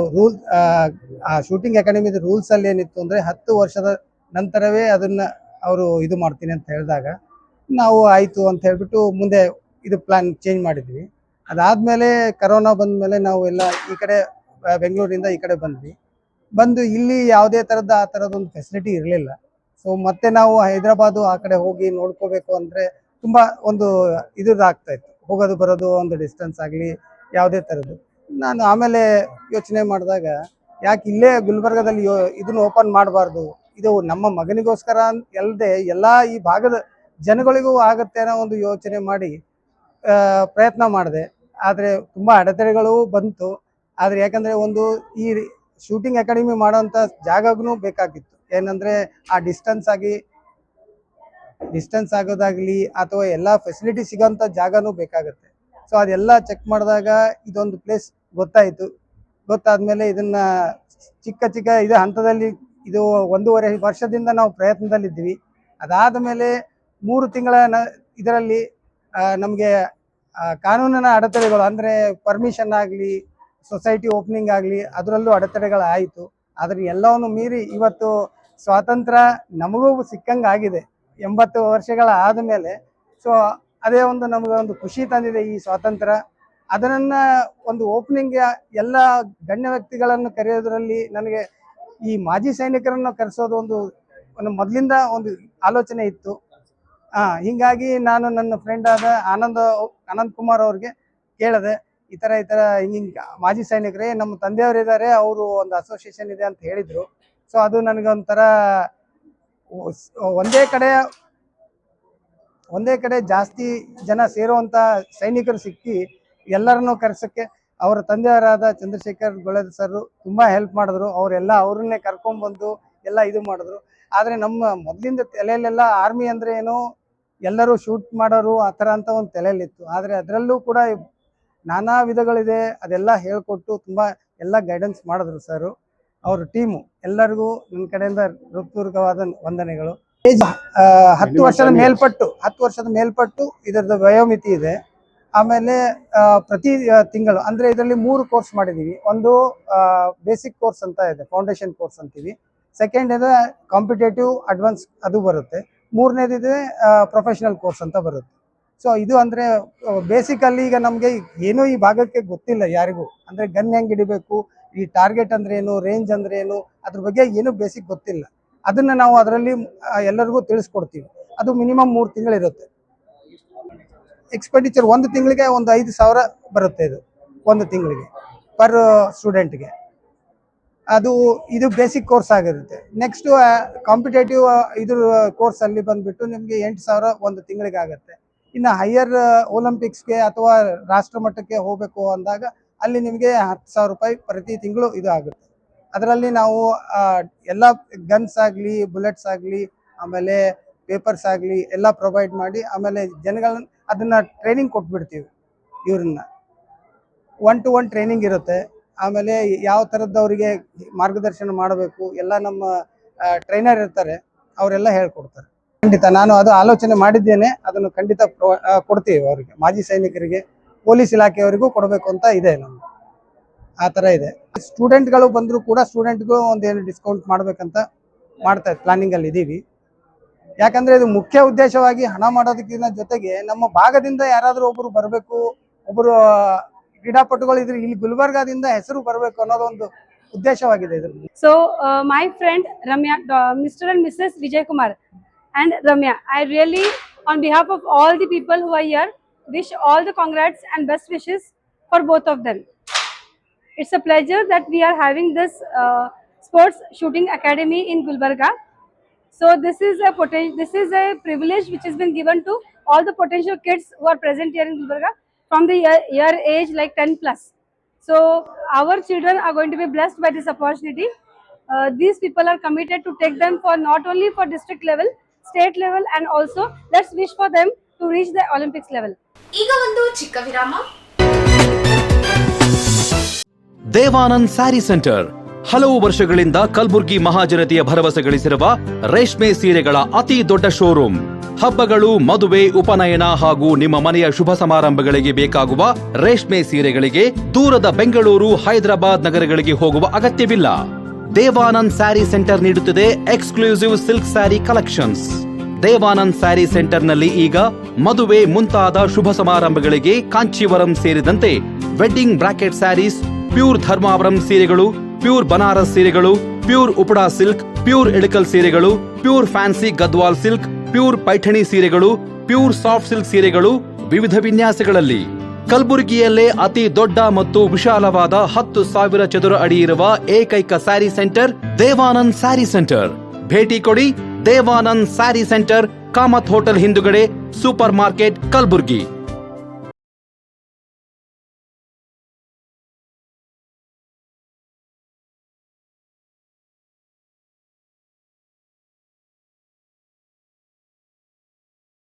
ಆ ಶೂಟಿಂಗ್ ಅಕಾಡೆಮಿದ ರೂಲ್ಸಲ್ಲಿ ಏನಿತ್ತು ಅಂದರೆ 10 ವರ್ಷದ ನಂತರವೇ ಅದನ್ನು ಅವರು ಇದು ಮಾಡ್ತೀನಿ ಅಂತ ಹೇಳಿದಾಗ ನಾವು ಆಯಿತು ಅಂತ ಹೇಳಿಬಿಟ್ಟು ಮುಂದೆ ಇದು ಪ್ಲ್ಯಾನ್ ಚೇಂಜ್ ಮಾಡಿದ್ವಿ. ಅದಾದಮೇಲೆ ಕರೋನಾ ಬಂದ ಮೇಲೆ ನಾವು ಎಲ್ಲ ಈ ಕಡೆ ಬೆಂಗಳೂರಿಂದ ಈ ಕಡೆ ಬಂದು ಇಲ್ಲಿ ಯಾವುದೇ ಥರದ್ದು ಆ ಥರದೊಂದು ಫೆಸಿಲಿಟಿ ಇರಲಿಲ್ಲ. ಸೊ ಮತ್ತೆ ನಾವು ಹೈದರಾಬಾದು ಆ ಕಡೆ ಹೋಗಿ ನೋಡ್ಕೋಬೇಕು ಅಂದರೆ ತುಂಬ ಒಂದು ಆಗ್ತಾ ಇತ್ತು, ಹೋಗೋದು ಬರೋದು ಒಂದು ಡಿಸ್ಟೆನ್ಸ್ ಆಗಲಿ ಯಾವುದೇ ಥರದ್ದು. ನಾನು ಆಮೇಲೆ ಯೋಚನೆ ಮಾಡಿದಾಗ ಯಾಕೆ ಇಲ್ಲೇ ಗುಲ್ಬರ್ಗದಲ್ಲಿ ಇದನ್ನು ಓಪನ್ ಮಾಡಬಾರ್ದು, ಇದು ನಮ್ಮ ಮಗನಿಗೋಸ್ಕರ ಅಲ್ಲದೆ ಎಲ್ಲ ಈ ಭಾಗದ ಜನಗಳಿಗೂ ಆಗುತ್ತೆ ಅನ್ನೋ ಒಂದು ಯೋಚನೆ ಮಾಡಿ ಪ್ರಯತ್ನ ಮಾಡಿದೆ. ಆದರೆ ತುಂಬ ಅಡೆತಡೆಗಳು ಬಂತು. ಆದರೆ ಯಾಕಂದರೆ ಒಂದು ಈ ಶೂಟಿಂಗ್ ಅಕಾಡೆಮಿ ಮಾಡೋಂಥ ಜಾಗನೂ ಬೇಕಾಗಿತ್ತು. ಏನಂದರೆ ಆ ಡಿಸ್ಟೆನ್ಸ್ ಆಗೋದಾಗಲಿ ಅಥವಾ ಎಲ್ಲ ಫೆಸಿಲಿಟಿ ಸಿಗೋಂಥ ಜಾಗನೂ ಬೇಕಾಗುತ್ತೆ. ಸೊ ಅದೆಲ್ಲ ಚೆಕ್ ಮಾಡಿದಾಗ ಇದೊಂದು ಪ್ಲೇಸ್ ಗೊತ್ತಾದ್ಮೇಲೆ ಇದನ್ನು ಚಿಕ್ಕ ಇದು ಹಂತದಲ್ಲಿ ಇದು 1.5 ವರ್ಷದಿಂದ ನಾವು ಪ್ರಯತ್ನದಲ್ಲಿದ್ದೀವಿ. ಅದಾದ ಮೇಲೆ 3 ತಿಂಗಳ ಇದರಲ್ಲಿ ನಮಗೆ ಕಾನೂನಿನ ಅಡೆತಡೆಗಳು ಅಂದರೆ ಪರ್ಮಿಷನ್ ಆಗಲಿ, ಸೊಸೈಟಿ ಓಪನಿಂಗ್ ಆಗಲಿ ಅದರಲ್ಲೂ ಅಡೆತಡೆಗಳಾಯಿತು. ಆದರೆ ಎಲ್ಲವನ್ನು ಮೀರಿ ಇವತ್ತು ಸ್ವಾತಂತ್ರ್ಯ ನಮಗೂ ಸಿಕ್ಕಂಗೆ ಆಗಿದೆ 80 ವರ್ಷಗಳ ಆದಮೇಲೆ. ಸೊ ಅದೇ ಒಂದು ನಮಗೊಂದು ಖುಷಿ ತಂದಿದೆ ಈ ಸ್ವಾತಂತ್ರ್ಯ. ಅದನ್ನು ಒಂದು ಓಪನಿಂಗ್ಗೆ ಎಲ್ಲ ಗಣ್ಯ ವ್ಯಕ್ತಿಗಳನ್ನು ಕರೆಯೋದ್ರಲ್ಲಿ ನನಗೆ ಈ ಮಾಜಿ ಸೈನಿಕರನ್ನು ಕರೆಸೋದು ಒಂದು ಮೊದಲಿಂದ ಒಂದು ಆಲೋಚನೆ ಇತ್ತು. ಹೀಗಾಗಿ ನಾನು ನನ್ನ ಫ್ರೆಂಡ್ ಆದ ಆನಂದ್ ಕುಮಾರ್ ಅವ್ರಿಗೆ ಕೇಳಿದೆ, ಈ ಥರ ಹಿಂಗೆ ಮಾಜಿ ಸೈನಿಕರೇ ನಮ್ಮ ತಂದೆಯವರು ಇದ್ದಾರೆ, ಅವರು ಒಂದು ಅಸೋಸಿಯೇಷನ್ ಇದೆ ಅಂತ ಹೇಳಿದರು. ಸೊ ಅದು ನನಗೆ ಒಂಥರ ಒಂದೇ ಕಡೆ ಜಾಸ್ತಿ ಜನ ಸೇರುವಂಥ ಸೈನಿಕರು ಸಿಕ್ಕಿ ಎಲ್ಲರನ್ನೂ ಕರೆಸೋಕ್ಕೆ ಅವರ ತಂದೆಯವರಾದ ಚಂದ್ರಶೇಖರ್ ಗೊಳದ ಸರ್ ತುಂಬ ಹೆಲ್ಪ್ ಮಾಡಿದ್ರು. ಅವ್ರನ್ನೇ ಕರ್ಕೊಂಡ್ಬಂದು ಎಲ್ಲ ಇದು ಮಾಡಿದ್ರು. ಆದರೆ ನಮ್ಮ ಮೊದಲಿಂದ ತಲೆಯಲ್ಲೆಲ್ಲ ಆರ್ಮಿ ಅಂದರೆ ಏನು, ಎಲ್ಲರೂ ಶೂಟ್ ಮಾಡೋರು ಆ ಥರ ಅಂತ ಒಂದು ತಲೆಯಲ್ಲಿತ್ತು. ಆದರೆ ಅದರಲ್ಲೂ ಕೂಡ ನಾನಾ ವಿಧಗಳಿದೆ, ಅದೆಲ್ಲ ಹೇಳಿಕೊಟ್ಟು ತುಂಬ ಎಲ್ಲ ಗೈಡೆನ್ಸ್ ಮಾಡಿದ್ರು ಸರು. ಅವ್ರ ಟೀಮು ಎಲ್ಲರಿಗೂ ನನ್ನ ಕಡೆಯಿಂದ ಹೃತ್ಪೂರ್ವಕವಾದ ವಂದನೆಗಳು. 10 ವರ್ಷದ ಮೇಲ್ಪಟ್ಟು ಇದರದ್ದು ವಯೋಮಿತಿ ಇದೆ. ಆಮೇಲೆ ಪ್ರತಿ ತಿಂಗಳು ಅಂದರೆ ಇದರಲ್ಲಿ 3 ಕೋರ್ಸ್ ಮಾಡಿದ್ದೀವಿ. ಒಂದು ಬೇಸಿಕ್ ಕೋರ್ಸ್ ಅಂತ ಇದೆ, ಫೌಂಡೇಶನ್ ಕೋರ್ಸ್ ಅಂತೀವಿ. ಸೆಕೆಂಡ್ ಇದೆ ಕಾಂಪಿಟೇಟಿವ್ ಅಡ್ವಾನ್ಸ್, ಅದು ಬರುತ್ತೆ. 3ನೇದಿದೆ ಪ್ರೊಫೆಷನಲ್ ಕೋರ್ಸ್ ಅಂತ ಬರುತ್ತೆ. ಸೊ ಇದು ಅಂದರೆ ಬೇಸಿಕಲ್ಲಿ ಈಗ ನಮಗೆ ಏನೂ ಈ ಭಾಗಕ್ಕೆ ಗೊತ್ತಿಲ್ಲ ಯಾರಿಗೂ. ಅಂದರೆ ಗನ್ ಹೆಂಗೆ ಹಿಡಿಬೇಕು, ಈ ಟಾರ್ಗೆಟ್ ಅಂದ್ರೆ ಏನು, ರೇಂಜ್ ಅಂದ್ರೆ ಏನು, ಅದ್ರ ಬಗ್ಗೆ ಏನೂ ಬೇಸಿಕ್ ಗೊತ್ತಿಲ್ಲ. ಅದನ್ನು ನಾವು ಅದರಲ್ಲಿ ಎಲ್ಲರಿಗೂ ತಿಳಿಸ್ಕೊಡ್ತೀವಿ. ಅದು ಮಿನಿಮಮ್ 3 ತಿಂಗಳಿರುತ್ತೆ. ಎಕ್ಸ್ಪೆಂಡಿಚರ್ ಒಂದು ತಿಂಗಳಿಗೆ ಒಂದು 5,000 ಬರುತ್ತೆ. ಇದು ಒಂದು ತಿಂಗಳಿಗೆ ಪರ್ ಸ್ಟೂಡೆಂಟ್ಗೆ. ಇದು ಬೇಸಿಕ್ ಕೋರ್ಸ್ ಆಗಿರುತ್ತೆ. ನೆಕ್ಸ್ಟು ಕಾಂಪಿಟೇಟಿವ್ ಇದ್ರ ಕೋರ್ಸಲ್ಲಿ ಬಂದುಬಿಟ್ಟು ನಿಮಗೆ 8,000 ಒಂದು ತಿಂಗಳಿಗೆ ಆಗುತ್ತೆ. ಇನ್ನು ಹೈಯರ್ ಒಲಿಂಪಿಕ್ಸ್ಗೆ ಅಥವಾ ರಾಷ್ಟ್ರ ಮಟ್ಟಕ್ಕೆ ಹೋಗಬೇಕು ಅಂದಾಗ ಅಲ್ಲಿ ನಿಮಗೆ 10,000 ರೂಪಾಯಿ ಪ್ರತಿ ತಿಂಗಳು ಇದು ಆಗುತ್ತೆ. ಅದರಲ್ಲಿ ನಾವು ಎಲ್ಲ ಗನ್ಸ್ ಆಗಲಿ, ಬುಲೆಟ್ಸ್ ಆಗಲಿ, ಆಮೇಲೆ ಪೇಪರ್ಸ್ ಆಗಲಿ ಎಲ್ಲ ಪ್ರೊವೈಡ್ ಮಾಡಿ ಆಮೇಲೆ ಜನಗಳನ್ನ ಅದನ್ನು ಟ್ರೈನಿಂಗ್ ಕೊಟ್ಬಿಡ್ತೀವಿ. ಇವ್ರನ್ನ 1-to-1 ಟ್ರೈನಿಂಗ್ ಇರುತ್ತೆ. ಆಮೇಲೆ ಯಾವ ಥರದ್ದವರಿಗೆ ಮಾರ್ಗದರ್ಶನ ಮಾಡಬೇಕು ಎಲ್ಲ ನಮ್ಮ ಟ್ರೈನರ್ ಇರ್ತಾರೆ, ಅವರೆಲ್ಲ ಹೇಳ್ಕೊಡ್ತಾರೆ. ಖಂಡಿತ ನಾನು ಅದು ಆಲೋಚನೆ ಮಾಡಿದ್ದೇನೆ, ಅದನ್ನು ಖಂಡಿತ ಕೊಡ್ತೀವಿ ಅವರಿಗೆ, ಮಾಜಿ ಸೈನಿಕರಿಗೆ, ಪೊಲೀಸ್ ಇಲಾಖೆಯವರಿಗೂ ಕೊಡಬೇಕು ಅಂತ ಇದೆ ನಮ್ಗೆ. ಆ ಥರ ಇದೆ. ಸ್ಟೂಡೆಂಟ್ಗಳು ಬಂದರೂ ಕೂಡ ಸ್ಟೂಡೆಂಟ್ಗೂ ಒಂದೇನು ಡಿಸ್ಕೌಂಟ್ ಮಾಡಬೇಕಂತ ಪ್ಲಾನಿಂಗಲ್ಲಿ ಇದ್ದೀವಿ. ಯಾಕಂದರೆ ಇದು ಮುಖ್ಯ ಉದ್ದೇಶವಾಗಿ ಹಣ ಮಾಡೋದಕ್ಕಿಂತ ಜೊತೆಗೆ ನಮ್ಮ ಭಾಗದಿಂದ ಯಾರಾದರೂ ಒಬ್ಬರು ಬರಬೇಕು, ಒಬ್ಬರು ಕ್ರೀಡಾಪಟುಗಳು ಇಲ್ಲಿ ಗುಲ್ಬರ್ಗಾದಿಂದ ಹೆಸರು ಬರಬೇಕು ಅನ್ನೋದೊಂದು ಉದ್ದೇಶವಾಗಿದೆ ಇದರಲ್ಲಿ. So my friend Ramya, Mr. and Mrs. Vijay Kumar and Ramya, I really, on behalf of all the people who are here, wish all the congrats and best wishes for both of them. It's a pleasure that we are having this sports shooting academy in Gulbarga. So this is a privilege which has been given to all the potential kids who are present here in Gulbarga from the year age like 10 plus. So our children are going to be blessed by this opportunity. These people are committed to take them for not only for district level, state level, and also let's wish for them to reach the Olympics level. ಈಗ ಒಂದು ಚಿಕ್ಕ ವಿರಾಮ. Devanand sari centre ಹಲವು ವರ್ಷಗಳಿಂದ ಕಲಬುರ್ಗಿ ಮಹಾಜನತೆಯ ಭರವಸೆ ಗಳಿಸಿರುವ ರೇಷ್ಮೆ ಸೀರೆಗಳ ಅತಿ ದೊಡ್ಡ ಶೋರೂಮ್. ಹಬ್ಬಗಳು, ಮದುವೆ, ಉಪನಯನ ಹಾಗೂ ನಿಮ್ಮ ಮನೆಯ ಶುಭ ಸಮಾರಂಭಗಳಿಗೆ ಬೇಕಾಗುವ ರೇಷ್ಮೆ ಸೀರೆಗಳಿಗೆ ದೂರದ ಬೆಂಗಳೂರು, ಹೈದರಾಬಾದ್ ನಗರಗಳಿಗೆ ಹೋಗುವ ಅಗತ್ಯವಿಲ್ಲ. ದೇವಾನಂದ್ ಸ್ಯಾರಿ ಸೆಂಟರ್ ನೀಡುತ್ತಿದೆ exclusive silk sari collections. Devanand sari ಸೆಂಟರ್ನಲ್ಲಿ ಈಗ ಮದುವೆ ಮುಂತಾದ ಶುಭ ಸಮಾರಂಭಗಳಿಗೆ ಕಾಂಚೀವರಂ ಸೇರಿದಂತೆ wedding brocade saris, pure Dharmavaram ಸೀರೆಗಳು, ಪ್ಯೂರ್ ಬನಾರಸ್ ಸೀರೆಗಳು, pure Uppada silk, pure Ilkal ಸೀರೆಗಳು, pure fancy Gadwal silk, pure Paithani ಸೀರೆಗಳು, ಪ್ಯೂರ್ ಸಾಫ್ಟ್ ಸಿಲ್ಕ್ ಸೀರೆಗಳು ವಿವಿಧ ವಿನ್ಯಾಸಗಳಲ್ಲಿ. ಕಲಬುರಗಿಯಲ್ಲೇ ಅತಿ ದೊಡ್ಡ ಮತ್ತು ವಿಶಾಲವಾದ 10,000 ಚದುರ ಅಡಿ ಇರುವ ಏಕೈಕ ಸ್ಯಾರಿ ಸೆಂಟರ್ ದೇವಾನಂದ್ ಸ್ಯಾರಿ ಸೆಂಟರ್. ಭೇಟಿ ಕೊಡಿ. ದೇವಾನಂದ್ ಸ್ಯಾರಿ ಸೆಂಟರ್, ಕಾಮತ್ ಹೋಟೆಲ್ ಹಿಂದುಗಡೆ, ಸೂಪರ್ ಮಾರ್ಕೆಟ್, ಕಲಬುರ್ಗಿ.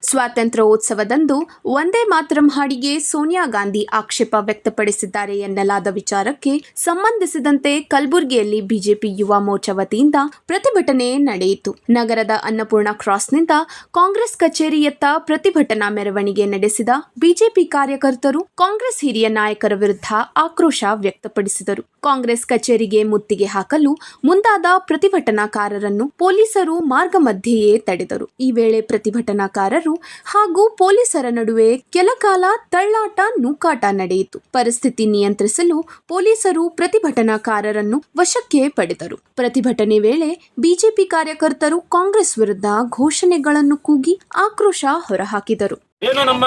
ಸ್ವಾತಂತ್ರ್ಯೋತ್ಸವದಂದು ವಂದೇ ಮಾತರಂ ಹಾಡಿಗೆ ಸೋನಿಯಾ ಗಾಂಧಿ ಆಕ್ಷೇಪ ವ್ಯಕ್ತಪಡಿಸಿದ್ದಾರೆ ಎನ್ನಲಾದ ವಿಚಾರಕ್ಕೆ ಸಂಬಂಧಿಸಿದಂತೆ ಕಲಬುರಗಿಯಲ್ಲಿ ಬಿಜೆಪಿ ಯುವ ಮೋರ್ಚಾ ವತಿಯಿಂದ ಪ್ರತಿಭಟನೆ ನಡೆಯಿತು. ನಗರದ ಅನ್ನಪೂರ್ಣ ಕ್ರಾಸ್ನಿಂದ ಕಾಂಗ್ರೆಸ್ ಕಚೇರಿಯತ್ತ ಪ್ರತಿಭಟನಾ ಮೆರವಣಿಗೆ ನಡೆಸಿದ ಬಿಜೆಪಿ ಕಾರ್ಯಕರ್ತರು ಕಾಂಗ್ರೆಸ್ ಹಿರಿಯ ನಾಯಕರ ವಿರುದ್ಧ ಆಕ್ರೋಶ ವ್ಯಕ್ತಪಡಿಸಿದರು. ಕಾಂಗ್ರೆಸ್ ಕಚೇರಿಗೆ ಮುತ್ತಿಗೆ ಹಾಕಲು ಮುಂದಾದ ಪ್ರತಿಭಟನಾಕಾರರನ್ನು ಪೊಲೀಸರು ಮಾರ್ಗ ಮಧ್ಯೆಯೇ ತಡೆದರು. ಈ ವೇಳೆ ಪ್ರತಿಭಟನಾಕಾರರು ಹಾಗೂ ಪೊಲೀಸರ ನಡುವೆ ಕೆಲಕಾಲ ತಳ್ಳಾಟ, ನೂಕಾಟ ನಡೆಯಿತು. ಪರಿಸ್ಥಿತಿ ನಿಯಂತ್ರಿಸಲು ಪೊಲೀಸರು ಪ್ರತಿಭಟನಾಕಾರರನ್ನು ವಶಕ್ಕೆ ಪಡೆದರು. ಪ್ರತಿಭಟನೆ ವೇಳೆ ಬಿಜೆಪಿ ಕಾರ್ಯಕರ್ತರು ಕಾಂಗ್ರೆಸ್ ವಿರುದ್ಧ ಘೋಷಣೆಗಳನ್ನು ಕೂಗಿ ಆಕ್ರೋಶ ಹೊರಹಾಕಿದರು. ಏನು ನಮ್ಮ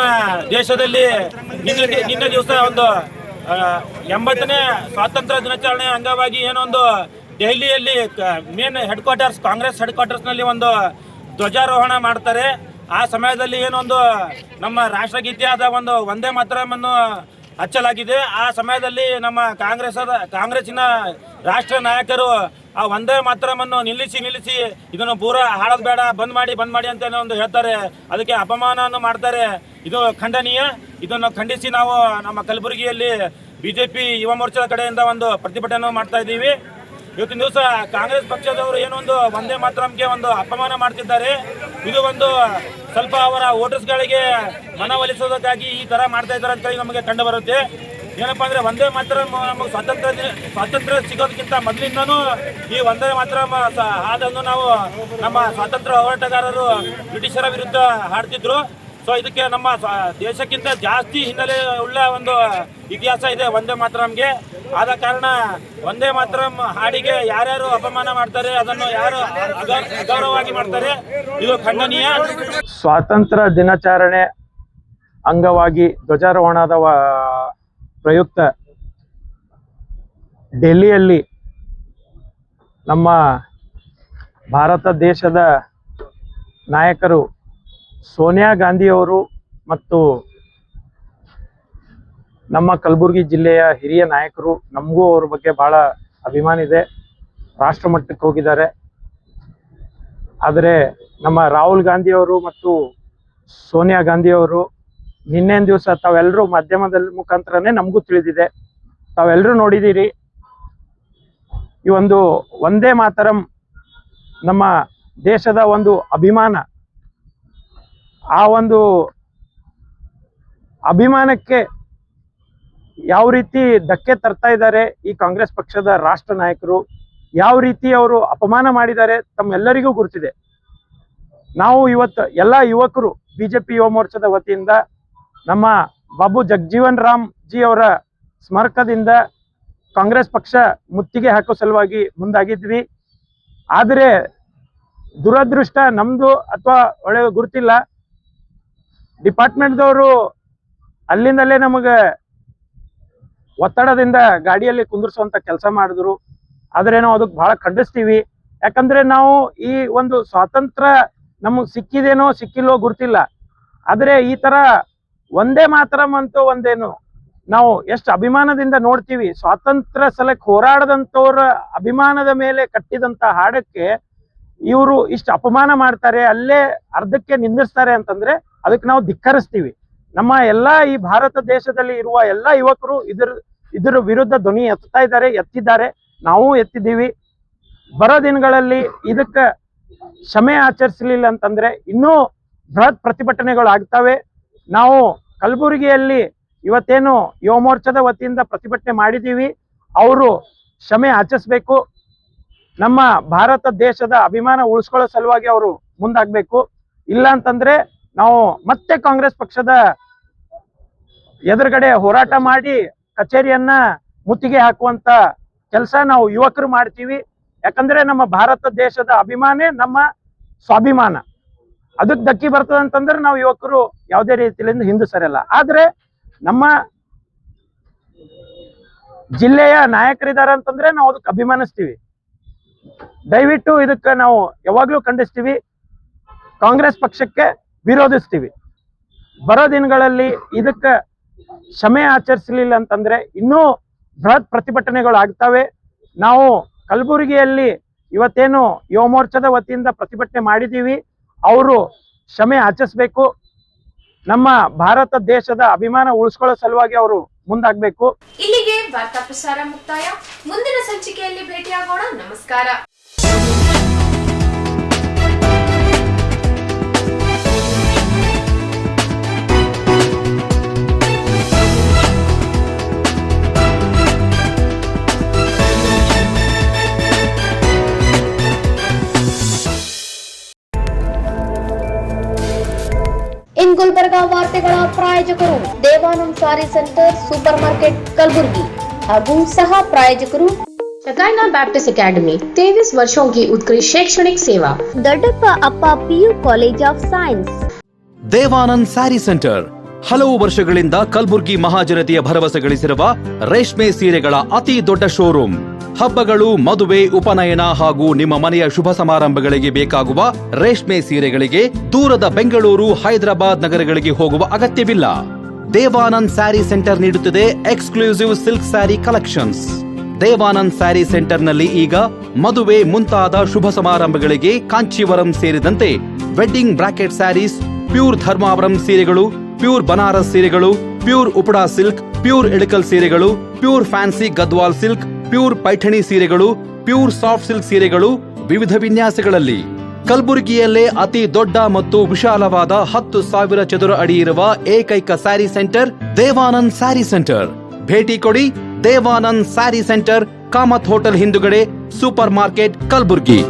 ದೇಶದಲ್ಲಿ ನಿನ್ನೆ ದಿವಸ ಒಂದು 80ನೇ ಸ್ವಾತಂತ್ರ್ಯ ದಿನಾಚರಣೆ ಅಂಗವಾಗಿ ಏನೊಂದು ದೆಹಲಿಯಲ್ಲಿ ಮೇನ್ ಹೆಡ್ ಕ್ವಾರ್ಟರ್ಸ್, ಕಾಂಗ್ರೆಸ್ ಹೆಡ್ ಕ್ವಾರ್ಟರ್ಸ್ನಲ್ಲಿ ಒಂದು ಧ್ವಜಾರೋಹಣ ಮಾಡ್ತಾರೆ. ಆ ಸಮಯದಲ್ಲಿ ಏನೊಂದು ನಮ್ಮ ರಾಷ್ಟ್ರಗೀತೆಯಾದ ಒಂದು ವಂದೇ ಮಾತರಮನ್ನು ಹಚ್ಚಲಾಗಿದೆ. ಆ ಸಮಯದಲ್ಲಿ ನಮ್ಮ ಕಾಂಗ್ರೆಸ್ಸಿನ ರಾಷ್ಟ್ರೀಯ ನಾಯಕರು ಆ ವಂದೇ ಮಾತರಮನ್ನು ನಿಲ್ಲಿಸಿ ಇದನ್ನು ಪೂರಾ ಹಾಡೋದು ಬೇಡ, ಬಂದ್ ಮಾಡಿ ಅಂತ ಒಂದು ಹೇಳ್ತಾರೆ. ಅದಕ್ಕೆ ಅಪಮಾನವನ್ನು ಮಾಡ್ತಾರೆ. ಇದು ಖಂಡನೀಯ. ಇದನ್ನು ಖಂಡಿಸಿ ನಾವು ನಮ್ಮ ಕಲಬುರಗಿಯಲ್ಲಿ ಬಿಜೆಪಿ ಯುವ ಮೋರ್ಚಾದ ಕಡೆಯಿಂದ ಒಂದು ಪ್ರತಿಭಟನೆ ಮಾಡ್ತಾ ಇದ್ದೀವಿ. ಇವತ್ತಿನ ದಿವಸ ಕಾಂಗ್ರೆಸ್ ಪಕ್ಷದವರು ಏನೊಂದು ವಂದೇ ಮಾತರಂಗೆ ಒಂದು ಅಪಮಾನ ಮಾಡ್ತಿದ್ದಾರೆ. ಇದು ಒಂದು ಸ್ವಲ್ಪ ಅವರ ವೋಟರ್ಸ್ಗಳಿಗೆ ಮನವೊಲಿಸೋದಕ್ಕಾಗಿ ಈ ಥರ ಮಾಡ್ತಾ ಇದ್ದಾರೆ ಅಂತೇಳಿ ನಮಗೆ ಕಂಡು ಬರುತ್ತೆ. ಏನಪ್ಪ ಅಂದರೆ ವಂದೇ ಮಾತರಂ ನಮಗೆ ಸ್ವಾತಂತ್ರ್ಯ ಸಿಗೋದಕ್ಕಿಂತ ಮೊದಲಿಂದನೂ ಈ ವಂದೇ ಮಾತರಂ ಹಾಡನ್ನು ನಾವು ನಮ್ಮ ಸ್ವಾತಂತ್ರ್ಯ ಹೋರಾಟಗಾರರು ಬ್ರಿಟಿಷರ ವಿರುದ್ಧ ಹಾಡ್ತಿದ್ರು. ಸೊ ಇದಕ್ಕೆ ನಮ್ಮ ದೇಶಕ್ಕಿಂತ ಜಾಸ್ತಿ ಹಿನ್ನೆಲೆ ಉಳ್ಳ ಒಂದು ಇತಿಹಾಸ ಇದೆ ವಂದೇ ಮಾತರಂಗೆ. ಆದ ಕಾರಣ ವಂದೇ ಮಾತರಂ ಹಾಡಿಗೆ ಯಾರ್ಯಾರು ಅಪಮಾನ ಮಾಡ್ತಾರೆ, ಅದನ್ನು ಯಾರು ಅಗೌರವವಾಗಿ ಮಾಡ್ತಾರೆ, ಇದು ಖಂಡನೀಯ. ಸ್ವಾತಂತ್ರ್ಯ ದಿನಾಚರಣೆ ಅಂಗವಾಗಿ ಧ್ವಜಾರೋಹಣದ ಪ್ರಯುಕ್ತ ಡೆಲ್ಲಿಯಲ್ಲಿ ನಮ್ಮ ಭಾರತ ದೇಶದ ನಾಯಕರು ಸೋನಿಯಾ ಗಾಂಧಿಯವರು ಮತ್ತು ನಮ್ಮ ಕಲಬುರಗಿ ಜಿಲ್ಲೆಯ ಹಿರಿಯ ನಾಯಕರು, ನಮಗೂ ಅವ್ರ ಬಗ್ಗೆ ಭಾಳ ಅಭಿಮಾನ ಇದೆ, ರಾಷ್ಟ್ರ ಮಟ್ಟಕ್ಕೆ ಹೋಗಿದ್ದಾರೆ. ಆದರೆ ನಮ್ಮ ರಾಹುಲ್ ಗಾಂಧಿಯವರು ಮತ್ತು ಸೋನಿಯಾ ಗಾಂಧಿಯವರು ನಿನ್ನೆ ದಿವಸ ತಾವೆಲ್ಲರೂ ಮಾಧ್ಯಮದ ಮುಖಾಂತರನೇ ನಮಗೂ ತಿಳಿದಿದೆ, ತಾವೆಲ್ಲರೂ ನೋಡಿದ್ದೀರಿ. ಈ ಒಂದು ವಂದೇ ಮಾತರಂ ನಮ್ಮ ದೇಶದ ಒಂದು ಅಭಿಮಾನ. ಆ ಒಂದು ಅಭಿಮಾನಕ್ಕೆ ಯಾವ ರೀತಿ ಧಕ್ಕೆ ತರ್ತಾ ಇದ್ದಾರೆ ಈ ಕಾಂಗ್ರೆಸ್ ಪಕ್ಷದ ರಾಷ್ಟ್ರ ನಾಯಕರು, ಯಾವ ರೀತಿ ಅವರು ಅಪಮಾನ ಮಾಡಿದ್ದಾರೆ ತಮ್ಮೆಲ್ಲರಿಗೂ ಗುರುತಿದೆ. ನಾವು ಇವತ್ತು ಎಲ್ಲ ಯುವಕರು ಬಿಜೆಪಿ ಯುವ ಮೋರ್ಚಾದ ವತಿಯಿಂದ ನಮ್ಮ ಬಾಬು ಜಗಜೀವನ್ ರಾಮ್ ಜಿ ಅವರ ಸ್ಮಾರಕದಿಂದ ಕಾಂಗ್ರೆಸ್ ಪಕ್ಷ ಮುತ್ತಿಗೆ ಹಾಕೋ ಸಲುವಾಗಿ ಮುಂದಾಗಿದ್ವಿ. ಆದರೆ ದುರದೃಷ್ಟ ನಮ್ಮದು ಅಥವಾ ಒಳ್ಳೆ ಗುರುತಿಲ್ಲ, ಡಿಪಾರ್ಟ್ಮೆಂಟ್ದವರು ಅಲ್ಲಿಂದಲೇ ನಮಗೆ ಒತ್ತಡದಿಂದ ಗಾಡಿಯಲ್ಲಿ ಕುಂದಿರಿಸುವಂಥ ಕೆಲಸ ಮಾಡಿದ್ರು. ಆದರೆ ನಾವು ಅದಕ್ಕೆ ಭಾಳ ಖಂಡಿಸ್ತೀವಿ. ಯಾಕಂದರೆ ನಾವು ಈ ಒಂದು ಸ್ವಾತಂತ್ರ್ಯ ನಮಗೆ ಸಿಕ್ಕಿದೇನೋ ಸಿಕ್ಕಿಲ್ಲೋ ಗುರುತಿಲ್ಲ, ಆದರೆ ಈ ಥರ ಒಂದೇ ಮಾತರಂ ಅಂತೂ ಒಂದೇನು ನಾವು ಎಷ್ಟು ಅಭಿಮಾನದಿಂದ ನೋಡ್ತೀವಿ. ಸ್ವಾತಂತ್ರ್ಯ ಸಲಕ್ಕೆ ಹೋರಾಡದಂಥವ್ರ ಅಭಿಮಾನದ ಮೇಲೆ ಕಟ್ಟಿದಂಥ ಹಾಡಕ್ಕೆ ಇವರು ಇಷ್ಟು ಅಪಮಾನ ಮಾಡ್ತಾರೆ, ಅಲ್ಲೇ ಅರ್ಧಕ್ಕೆ ನಿಂದಿಸ್ತಾರೆ ಅಂತಂದ್ರೆ ಅದಕ್ಕೆ ನಾವು ಧಿಕ್ಕರಿಸ್ತೀವಿ. ನಮ್ಮ ಎಲ್ಲ ಈ ಭಾರತ ದೇಶದಲ್ಲಿ ಇರುವ ಎಲ್ಲ ಯುವಕರು ಇದರ ವಿರುದ್ಧ ಧ್ವನಿ ಎತ್ತಿದ್ದಾರೆ, ನಾವು ಎತ್ತಿದ್ದೀವಿ. ಬರೋ ದಿನಗಳಲ್ಲಿ ಇದಕ್ಕೆ ಕ್ಷಮೆ ಆಚರಿಸಲಿಲ್ಲ ಅಂತಂದ್ರೆ ಇನ್ನೂ ಬೃಹತ್ ಪ್ರತಿಭಟನೆಗಳು ಆಗ್ತವೆ. ನಾವು ಕಲಬುರಗಿಯಲ್ಲಿ ಇವತ್ತೇನು ಯುವ ಮೋರ್ಚಾದ ವತಿಯಿಂದ ಪ್ರತಿಭಟನೆ ಮಾಡಿದ್ದೀವಿ, ಅವರು ಕ್ಷಮೆ ಆಚರಿಸಬೇಕು. ನಮ್ಮ ಭಾರತ ದೇಶದ ಅಭಿಮಾನ ಉಳಿಸ್ಕೊಳ್ಳೋ ಸಲುವಾಗಿ ಅವರು ಮುಂದಾಗಬೇಕು. ಇಲ್ಲ ಅಂತಂದ್ರೆ ನಾವು ಮತ್ತೆ ಕಾಂಗ್ರೆಸ್ ಪಕ್ಷದ ಎದುರುಗಡೆ ಹೋರಾಟ ಮಾಡಿ ಕಚೇರಿಯನ್ನ ಮುತ್ತಿಗೆ ಹಾಕುವಂತ ಕೆಲಸ ನಾವು ಯುವಕರು ಮಾಡ್ತೀವಿ. ಯಾಕಂದ್ರೆ ನಮ್ಮ ಭಾರತ ದೇಶದ ಅಭಿಮಾನೇ ನಮ್ಮ ಸ್ವಾಭಿಮಾನ. ಅದಕ್ಕೆ ಧಕ್ಕಿ ಬರ್ತದೆ ಅಂತಂದ್ರೆ ನಾವು ಯುವಕರು ಯಾವುದೇ ರೀತಿಯಿಂದ ಹಿಂದೆ ಸರಿಯಲ್ಲ. ಆದ್ರೆ ನಮ್ಮ ಜಿಲ್ಲೆಯ ನಾಯಕರಿದ್ದಾರೆ ಅಂತಂದ್ರೆ ನಾವು ಅದಕ್ಕೆ ಅಭಿಮಾನಿಸ್ತೀವಿ. ದಯವಿಟ್ಟು ಇದಕ್ಕೆ ನಾವು ಯಾವಾಗಲೂ ಖಂಡಿಸ್ತೀವಿ, ಕಾಂಗ್ರೆಸ್ ಪಕ್ಷಕ್ಕೆ ವಿರೋಧಿಸ್ತೀವಿ. ಬರೋ ದಿನಗಳಲ್ಲಿ ಇದಕ್ಕೆ ಕ್ಷಮೆ ಆಚರಿಸಲಿಲ್ಲ ಅಂತಂದ್ರೆ ಇನ್ನೂ ಬೃಹತ್ ಪ್ರತಿಭಟನೆಗಳು ಆಗ್ತವೆ. ನಾವು ಕಲಬುರಗಿಯಲ್ಲಿ ಇವತ್ತೇನು ಯುವ ಮೋರ್ಚಾದ ವತಿಯಿಂದ ಪ್ರತಿಭಟನೆ ಮಾಡಿದ್ದೀವಿ, ಅವರು ಕ್ಷಮೆ ಆಚರಿಸಬೇಕು. ನಮ್ಮ ಭಾರತ ದೇಶದ ಅಭಿಮಾನ ಉಳಿಸ್ಕೊಳ್ಳೋ ಸಲುವಾಗಿ ಅವರು ಮುಂದಾಗಬೇಕು. ಇಲ್ಲಿಗೆ ವಾರ್ತಾ ಪ್ರಸಾರ ಮುಕ್ತಾಯ. ಮುಂದಿನ ಸಂಚಿಕೆಯಲ್ಲಿ ಭೇಟಿಯಾಗೋಣ. ನಮಸ್ಕಾರ. ಇನ್ ಗುಲ್ಬರ್ಗಾ ವಾರ್ತೆಗಳ ಪ್ರಾಯೋಜಕರು Devanand sari centre super market Kalaburagi ಹಾಗೂ ಸಹ ಪ್ರಾಯೋಜಕರು शकायना बैप्टिस्ट अकेडमी 23 वर्षों की उत्कृष्ट शैक्षणिक सेवा ದೊಡ್ಡಪ್ಪ ಅಪ್ಪ PU college of science. Devanand sari centre ಹಲವು ವರ್ಷಗಳಿಂದ ಕಲಬುರ್ಗಿ ಮಹಾಜನತೆಯ ಭರವಸೆ ಗಳಿಸಿರುವ ರೇಷ್ಮೆ ಸೀರೆಗಳ ಅತಿ ದೊಡ್ಡ ಶೋರೂಮ್. ಹಬ್ಬಗಳು, ಮದುವೆ, ಉಪನಯನ ಹಾಗೂ ನಿಮ್ಮ ಮನೆಯ ಶುಭ ಸಮಾರಂಭಗಳಿಗೆ ಬೇಕಾಗುವ ರೇಷ್ಮೆ ಸೀರೆಗಳಿಗೆ ದೂರದ ಬೆಂಗಳೂರು, ಹೈದರಾಬಾದ್ ನಗರಗಳಿಗೆ ಹೋಗುವ ಅಗತ್ಯವಿಲ್ಲ. ದೇವಾನಂದ್ ಸ್ಯಾರಿ ಸೆಂಟರ್ ನೀಡುತ್ತದೆ exclusive silk sari collections. Devanand sari ಸೆಂಟರ್ನಲ್ಲಿ ಈಗ ಮದುವೆ ಮುಂತಾದ ಶುಭ ಸಮಾರಂಭಗಳಿಗೆ ಕಾಂಚೀವರಂ ಸೇರಿದಂತೆ wedding brocade saris, pure Dharmavaram ಸೀರೆಗಳು, ಪ್ಯೂರ್ ಬನಾರಸ್ ಸೀರೆಗಳು, pure Uppada silk, pure Ilkal ಸೀರೆಗಳು, pure fancy Gadwal silk, pure Paithani ಸೀರೆಗಳು, ಪ್ಯೂರ್ ಸಾಫ್ಟ್ ಸಿಲ್ಕ್ ಸೀರೆಗಳು ವಿವಿಧ ವಿನ್ಯಾಸಗಳಲ್ಲಿ. ಕಲಬುರಗಿಯಲ್ಲೇ ಅತಿ ದೊಡ್ಡ ಮತ್ತು ವಿಶಾಲವಾದ 10,000 ಚದುರ ಅಡಿ ಇರುವ ಏಕೈಕ ಸ್ಯಾರಿ ಸೆಂಟರ್ ದೇವಾನಂದ್ ಸ್ಯಾರಿ ಸೆಂಟರ್. ಭೇಟಿ ಕೊಡಿ. ದೇವಾನಂದ್ ಸ್ಯಾರಿ ಸೆಂಟರ್, ಕಾಮತ್ ಹೋಟೆಲ್ ಹಿಂದುಗಡೆ, ಸೂಪರ್ ಮಾರ್ಕೆಟ್, ಕಲಬುರ್ಗಿ.